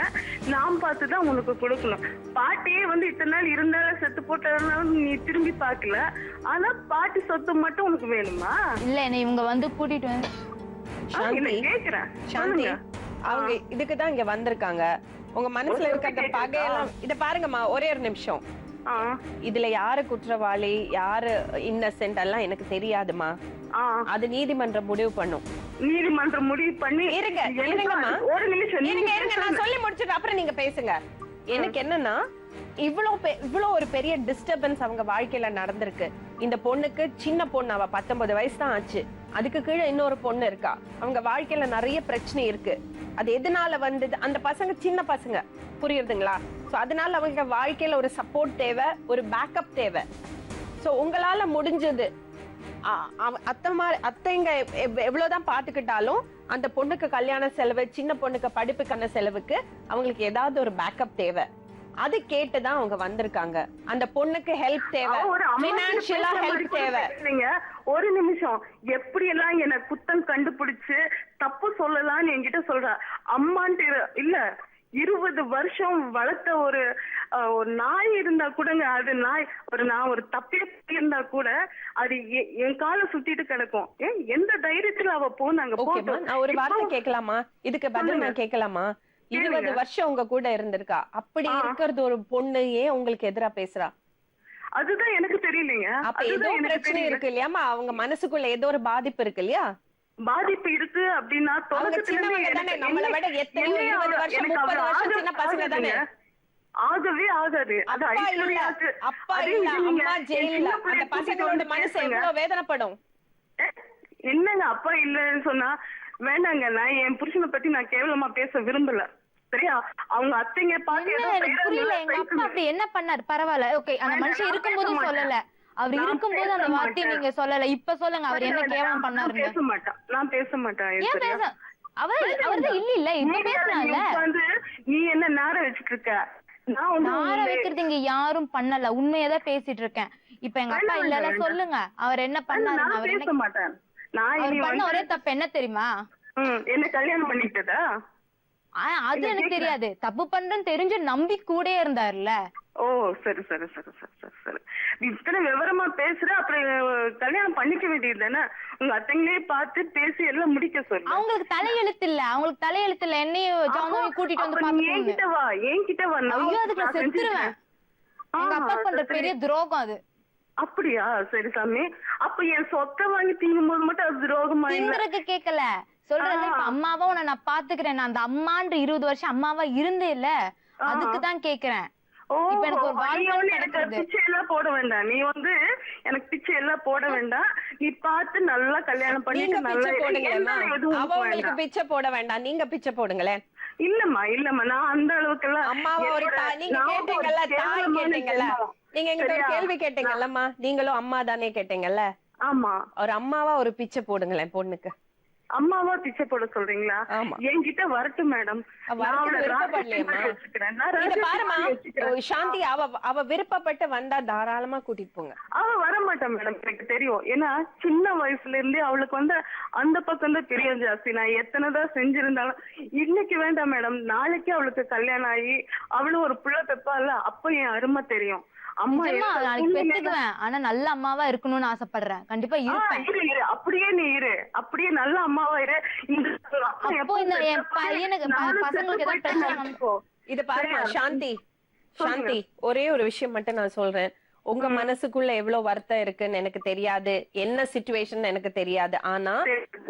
நான் பார்த்துதான் உனக்கு கொடுக்கணும். பாட்டியே வந்து இத்தனை நாள் இருந்தாலும் செத்து போட்டதுனால நீ திரும்பி பாக்கல, ஆனா பாட்டி சொத்து மட்டும் உனக்கு வேணுமா? இல்ல என்னை இவங்க வந்து கூட்டிட்டு வந்து சாந்தி, கேக்குறேன். சாந்தி, அவங்க இதுக்குதான் இங்க வந்திருக்காங்க. உங்க மனசுல இருக்கிற பகையெல்லாம் இத பாருங்கம்மா, ஒரே ஒரு நிமிஷம். இதுல யாரு குற்றவாளி யாரு இன்னசென்ட் எல்லாம் எனக்கு தெரியாதுமா. அது நீதிமன்றம் முடிவு பண்ணும். நீதிமன்றம் முடிவு பண்ணி இருங்க இருங்கம்மா, ஒரு நிமிஷம் இருங்க இருங்க, நான் சொல்லி முடிச்சிட்டு அப்புறம் நீங்க பேசுங்க. எனக்கு என்னன்னா, இவ்வளவு ஒரு பெரிய டிஸ்டர்பன்ஸ் அவங்க வாழ்க்கையில நடந்திருக்கு. இந்த பொண்ணுக்கு சின்ன பொண்ணு, அவ 19 வயசு தான் ஆச்சு. அதுக்கு கீழே இன்னொரு பொண்ணு இருக்கா. அவங்க வாழ்க்கையில நிறைய பிரச்சனை இருக்கு. அது எதனால வந்தது? அந்த பசங்க சின்ன பசங்க, புரியுதுங்களா? சோ அதனால அவங்க வாழ்க்கையில ஒரு சப்போர்ட் தேவை, ஒரு பேக்கப் தேவை. சோ உங்களால முடிஞ்சது, அத்தைங்க எவ்வளவுதான் பாத்துக்கிட்டாலும் அந்த பொண்ணுக்கு கல்யாண செலவு, சின்ன பொண்ணுக்கு படிப்புக்கான செலவுக்கு அவங்களுக்கு ஏதாவது ஒரு பேக்கப் தேவை. அது கேட்டுதான் அவங்க வந்திருக்காங்க. அந்த பொண்ணுக்கு ஹெல்ப் தேவை, பினான்சியலா ஹெல்ப் தேவை. ஒரு நிமிஷம், எப்படி எல்லாம் என்ன குத்தம் கண்டுபிடிச்சு தப்பு சொல்லலாம்னு என்கிட்ட சொல்ற அம்மான்ட்டு இல்ல. 20 வருஷம் வளர்த்த ஒரு நாய் இருந்தா கூடங்க, அது நாய் நான் ஒரு தப்பே இருந்தா கூட அது என் காலை சுத்திட்டு கிடக்கும். எந்த தைரியத்துல அவ போனாங்க? நான் ஒரு வார்த்தை கேட்கலாமா? இதுக்கு பதில் நான் கேட்கலாமா? 20 வருஷம் உங்க கூட இருந்திருக்கா. அப்படி இருக்கிறது ஒரு பொண்ணு ஏன் உங்களுக்கு எதிரா பேசுறா? அதுதான் எனக்கு தெரியலைங்க. அப்ப ஏதோ பிரச்சனை இருக்கு இல்லையாமா? அவங்க மனசுக்குள்ள ஏதோ ஒரு பாதிப்பு இருக்கு இல்லையா? பாதிப்பு இருக்கு அப்படின்னா நம்மளை விட எத்தனையோ 20 வருஷம் 30 வருஷம் சின்ன பசங்க தானே. ஆகவே ஆகாது. அப்பா இல்ல, அம்மா ஜெயில்ல, அந்த பசங்களோட மனசு எவ்வளவு வேதனைப்படும். என்னங்க அப்பா இல்லன்னு சொன்னா வேண்டாங்க. நான் என் புருஷனை பத்தி நான் கேவலமா பேச விரும்பல, சரியா? அவங்க அத்தைங்க புரியல. எங்க அப்பா அப்படி என்ன பண்ணாரு? பரவாயில்ல, ஓகே. அந்த மனுஷன் இருக்கும்போது சொல்லல, அவர் இருக்கும்போது அந்த வார்த்தையை நீங்க சொல்லல. இப்ப சொல்லுங்க, அவர் என்ன கேவலம் பண்ணாருன்னு. நான் பேச மாட்டேன். ஏன் பேச? அவர்தான் இல்ல இப்ப பேசலாம்ல. நீ என்ன நேர வச்சுட்டு இருக்க? நார வைக்கிறது இங்க யாரும் பண்ணல, உண்மையதான் பேசிட்டு இருக்கேன். இப்ப எங்க அப்பா இல்லல, சொல்லுங்க அவர் என்ன பண்ணாரு? அவர் பேச மாட்டேன். அவர் பண்ண ஒரே தப்பு என்ன தெரியுமா? என்ன கல்யாணம் பண்ணிக்கிட்டதா? அது எனக்கு தெரியாது. தப்பு பண்றேன்னு தெரிஞ்சு நம்பி கூட இருந்தாருல்ல. ஓ சரி சரி சரி சரி சரி சரி. இத்தனை விவரமா பேசுற, அப்புறம் கல்யாணம் பண்ணிக்க வேண்டியது தானே? உங்க அத்தைங்களே பார்த்து பேசி எல்லாம் முடிக்க சொல்லு. அவங்களுக்கு தலையெழுத்து இல்ல, அவங்களுக்கு தலையெழுத்து இல்ல. என்னையும் ஜானோவை கூட்டிட்டு வந்து பாத்துக்கோங்க. என்கிட்ட வா. ஐயோ, அதுக்கு நான் செத்துருவேன். எங்க அப்பா பண்ற பெரிய துரோகம் அது. அப்படியா? சரி சாமி. அப்ப என் சொத்தை வாங்கி திங்கும் போது மட்டும் அது துரோகமா? திங்கறதுக்கு கேட்கல, சொல்றது இப்ப அம்மாவா உன்னை நான் பாத்துக்கிறேன். நான் அந்த அம்மான்ற 20 வருஷம் அம்மாவா இருந்தே இல்ல, அதுக்குதான் கேக்குறேன். இப்ப எனக்கு ஒரு வாழ்க்கை பிச்சை எல்லாம் போட வேண்டாம். நீ வந்து எனக்கு பிச்சை எல்லாம் போட வேண்டாம். நீ பார்த்து நல்லா கல்யாணம் பண்ணிட்டு நல்லா அவங்களுக்கு பிச்சை போட வேண்டாம், நீங்க பிச்சை போடுங்களேன். இல்லம்மா இல்லம்மா, நான் அந்த அளவுக்கு எல்லாம். அம்மாவை ஒரு நீங்க கேட்டீங்கல்ல, தாய் கேட்டீங்கல்ல, நீங்க எங்கிட்ட ஒரு கேள்வி கேட்டீங்கல்லம்மா, நீங்களும் அம்மா தானே கேட்டீங்கல்ல? ஆமா. ஒரு அம்மாவா ஒரு பிச்சை போடுங்களேன் பொண்ணுக்கு. அம்மாவா பிச்சை போட சொல்றீங்களா? என்கிட்ட வரட்டும் மேடம். சாந்தி, அவ விருப்பப்பட்டு வந்தா தாராளமா கூட்டிட்டு போங்க. அவ வரமாட்டா மேடம், எனக்கு தெரியும். ஏன்னா சின்ன வயசுல இருந்தே அவளுக்கு வந்து அந்த பக்கம் தான் பிரியம் ஜாஸ்தி. நான் எத்தனைதான் செஞ்சிருந்தாலும் இன்னைக்கு வேண்டாம் மேடம், நாளைக்கு அவளுக்கு கல்யாணம் ஆகி அவளும் ஒரு புள்ள பெப்பால, அப்ப என் அருமை தெரியும். அம்மா நாளைக்கு பெத்துக்குவேன், ஆனா நல்ல அம்மாவா இருக்கணும்னு ஆசைப்படுறேன். கண்டிப்பா இருப்பேன். அப்படியே நீ இரு, அப்படியே நல்ல அம்மாவா இரு. என் பையனுக்கு பசங்களுக்கு ஏதாவது பிரச்சனை. இது பாருங்க சாந்தி, சாந்தி, ஒரே ஒரு விஷயம் மட்டும் நான் சொல்றேன். உங்க மனசுக்குள்ள எவ்வளவு வருத்தம் இருக்குன்னு எனக்கு தெரியாது, என்ன சிச்சுவேஷன் எனக்கு தெரியாது. ஆனா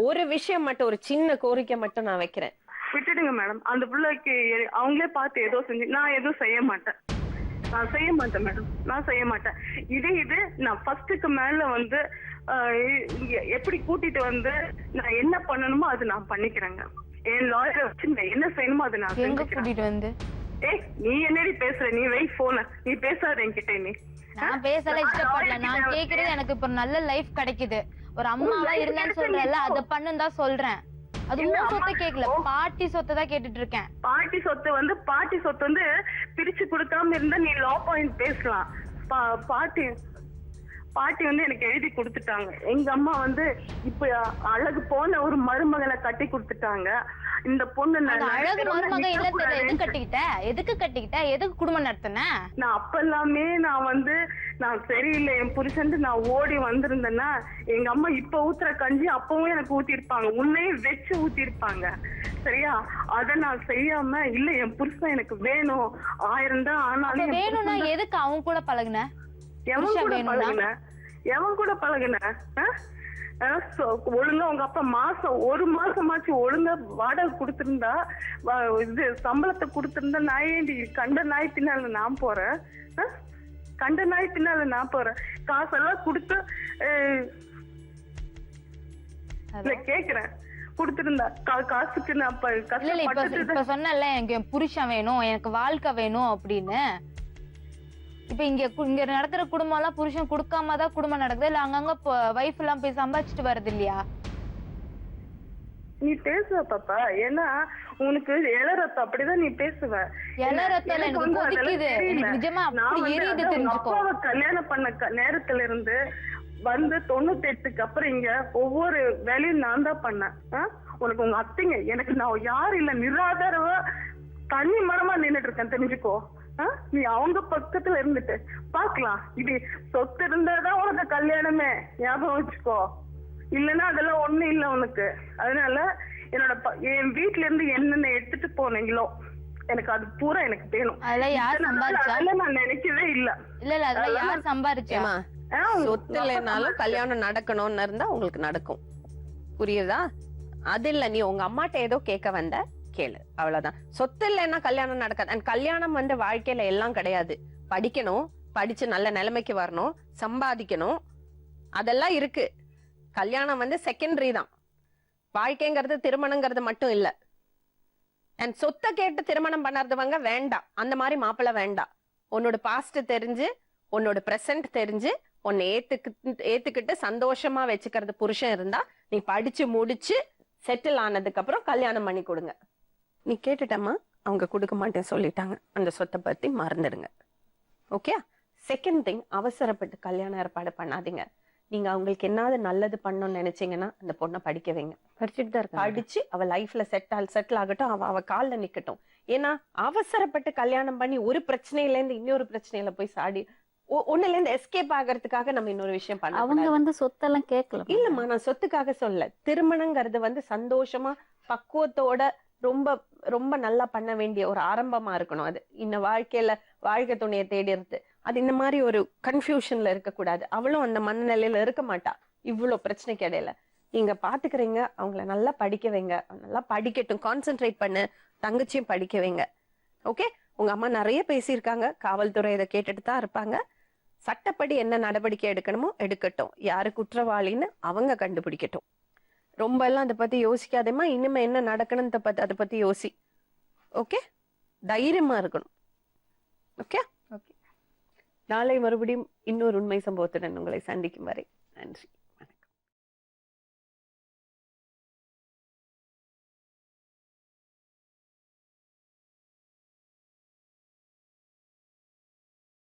ஒரு விஷயம் மட்டும், ஒரு சின்ன கோரிக்கை மட்டும் நான் வைக்கிறேன். விட்டுடுங்க மேடம். அந்த பிள்ளைக்கு அவங்களே பார்த்து ஏதோ செஞ்சு, நான் எதுவும் செய்ய மாட்டேன். நான் செய்ய மாட்டேன் மேடம், நான் செய்ய மாட்டேன். இது நான் ஃபர்ஸ்ட்டுக்கு மேல வந்து இங்க எப்படி கூட்டிட்டு வந்து நான் என்ன பண்ணணுமோ அது நான் பண்ணிக்கிறேங்க. என் லாயரை வச்சு நான் என்ன செய்யணுமோ அதை நான் எங்க செஞ்சுக்கிறேன். கூட்டிட்டு வந்து? ஏய் நீ என்னடி பேசுற? நீ வை போன, நீ பேசாத என்கிட்ட. நீ நான் பேசல இஷ்டப்படல. நான் கேக்குறது எனக்கு இப்ப நல்ல லைஃப் கிடைக்குது. ஒரு அம்மாவா இருந்தேன்னு சொல்றல, அத பண்ணுன்னு தான் சொல்றேன். அது உன் சொத்தை கேக்கல, பாட்டி சொத்தை தான் கேட்டுட்டு இருக்கேன். பாட்டி சொத்து வந்து பிரிச்சு கொடுக்காம இருந்தா நீ லா பாயிண்ட் பேசலாம். பாட்டி வந்து எனக்கு எழுதி கொடுத்துட்டாங்க. எங்க அம்மா வந்து இப்ப அழகு போன ஒரு மருமகளை கட்டி கொடுத்துட்டாங்க. இந்த பொண்ணு அழகு மருமக இல்ல தெரியல. எதுக்கு கட்டிக்கிட்ட? எதுக்கு குடும்பம் நடத்தின? நான் அப்பெல்லாமே நான் சரியில்லை என் புருஷன் நான் ஓடி வந்திருந்தேன்னா எங்க அம்மா இப்ப ஊத்துற கஞ்சி அப்பவும் எனக்கு ஊத்திருப்பாங்க, உன்னையும் வச்சு ஊத்திருப்பாங்க. சரியா? அத நான் செய்யாம இல்ல என் புருஷன் எனக்கு வேணும் 1000 தான் ஆனாலும் வேணும்னா எதுக்கு அவன் கூட பழகுன? எவன் கூட பழகுன? ஒழுங்கா உங்க அப்பா ஒரு மாசமாச்சு ஒழுங்கா வாடகை கொடுத்திருந்தா, இது சம்பளத்தை கொடுத்திருந்தா, நான் ஏண்டி கண்ட நாய் பின்னால நான் போறேன்? கண்ட நாய் பின்னால நான் போறேன். காசெல்லாம் கொடுத்து கேக்குறேன் கொடுத்திருந்தா காசுக்கு நான் இப்ப சொன்னல எனக்கு புருஷன் வேணும், எனக்கு வாழ்க்கை வேணும் அப்படின்னு. இப்ப இங்க நடக்கிற குடும்பம் எல்லாம் புருஷன் கொடுக்காம தான் குடும்பம் நடக்குது, இல்ல அங்கங்க வைஃப் எல்லாம் போய் சம்பாதிச்சுட்டு வருது இல்லையா? நீ பேசுவ பாப்பா, ஏன்னா உனக்கு இளரத்தம் அப்படிதான் நீ பேசுவ. அப்பாவை கல்யாணம் பண்ண நேரத்துல இருந்து வந்து 98க்கு அப்புறம் இங்க ஒவ்வொரு வேலையும் நான் தான் பண்ணேன். உனக்கு உங்க அத்தைங்க, எனக்கு நான் யாரும் இல்ல, நிராதாரவா தனி மரமா நின்னுட்டு இருக்கேன், தெரிஞ்சுக்கோ. நீ அவங்க பக்கத்துல இருந்துட்டு பாக்கலாம். இது சொத்து இருந்தாதான் உனக்கு கல்யாணமே, ஞாபகம் வச்சுக்கோ. இல்லன்னா அதெல்லாம் ஒண்ணு இல்ல உனக்கு. அதனால என் வீட்டுல இருந்து என்னென்ன எடுத்துட்டு போனீங்களோ எனக்கு அது பூரா எனக்கு வேணும். அதெல்லாம் நான் நினைக்கவே இல்ல. அதெல்லாம் யார் சம்பாரிச்சா? சொத்து இல்லைனாலும் கல்யாணம் நடக்கணும்னு இருந்தா உங்களுக்கு நடக்கும். புரியுதா? அது இல்ல, நீ உங்க அம்மாட்ட ஏதோ கேட்க வந்த, கேளு, அவ்வளவுதான். சொத்து இல்லைன்னா கல்யாணம் நடக்காது. அண்ட் கல்யாணம் வந்து வாழ்க்கையில எல்லாம் கிடையாது. படிக்கணும், படிச்சு நல்ல நிலைமைக்கு வரணும், சம்பாதிக்கணும், அதெல்லாம் இருக்கு. கல்யாணம் வந்து செகண்டரி தான். வாழ்க்கைங்கிறது திருமணங்கிறது மட்டும் இல்ல. அண்ட் சொத்தை கேட்டு திருமணம் பண்ணறதுவங்க வேண்டாம். அந்த மாதிரி மாப்பிள்ளை வேண்டாம். உன்னோட பாஸ்ட் தெரிஞ்சு, உன்னோட பிரசன்ட் தெரிஞ்சு, உன்னை ஏத்துக்கிட்டு சந்தோஷமா வச்சுக்கிறது புருஷன் இருந்தா, நீ படிச்சு முடிச்சு செட்டில் ஆனதுக்கு அப்புறம் கல்யாணம் பண்ணி கொடுங்க. நீ கேட்டுட்டம்மா, அவங்க கொடுக்க மாட்டேன் சொல்லிட்டாங்க, அந்த சொத்தை பத்தி மறந்துடுங்க. ஓகே? செகண்ட் திங், அவசரப்பட்டு கல்யாணம் ஏற்பாடு பண்ணாதீங்க. நீங்க அவங்களுக்கு என்னாவது நல்லது பண்ணணும்னு நினைச்சீங்கன்னா அந்த பொண்ணை படிக்க வைங்க. படிச்சுட்டு தான் இருக்க. படிச்சு அவ லைஃப்ல செட்டில் ஆகட்டும், அவ கால்ல நிக்கட்டும். ஏன்னா அவசரப்பட்டு கல்யாணம் பண்ணி ஒரு பிரச்சனையில இருந்து இன்னொரு பிரச்சனையில போய் சாடி ஒண்ணுல இருந்து எஸ்கேப் ஆகிறதுக்காக நம்ம இன்னொரு விஷயம் பண்ண. அவங்க வந்து சொத்தெல்லாம் கேட்கல. இல்லம்மா, நான் சொத்துக்காக சொல்ல. திருமணங்கிறது வந்து சந்தோஷமா பக்குவத்தோட ரொம்ப ரொம்ப நல்லா பண்ண வேண்டிய ஒரு ஆரம்பமா இருக்கணும். அது இந்த வாழ்க்கை துணையை தேடிறது, அது இந்த மாதிரி ஒரு கன்ஃபியூஷன்ல இருக்கக்கூடாது. அவளும் அந்த மனநிலையில இருக்க மாட்டா இவ்வளவு பிரச்சனைக்கு இடையில. நீங்க பாத்துக்கிறீங்க, அவங்கள நல்லா படிக்க வைங்க, நல்லா படிக்கட்டும், கான்சென்ட்ரேட் பண்ணு, தங்கச்சியும் படிக்க வைங்க. ஓகே? உங்க அம்மா நிறைய பேசியிருக்காங்க, காவல்துறை இதை கேட்டுட்டு தான் இருப்பாங்க. சட்டப்படி என்ன நடவடிக்கை எடுக்கணுமோ எடுக்கட்டும், யாரு குற்றவாளின்னு அவங்க கண்டுபிடிக்கட்டும். ரொம்ப எல்லாம் அதை பத்தி யோசிக்காதேமா. இனிமே என்ன நடக்கணும்னு அதை பத்தி யோசி. ஓகே? தைரியமா இருக்கணும். ஓகே? நாளை மறுபடியும் இன்னொரு உண்மை சம்பவத்துடன் உங்களை சந்திக்கும் வரை நன்றி.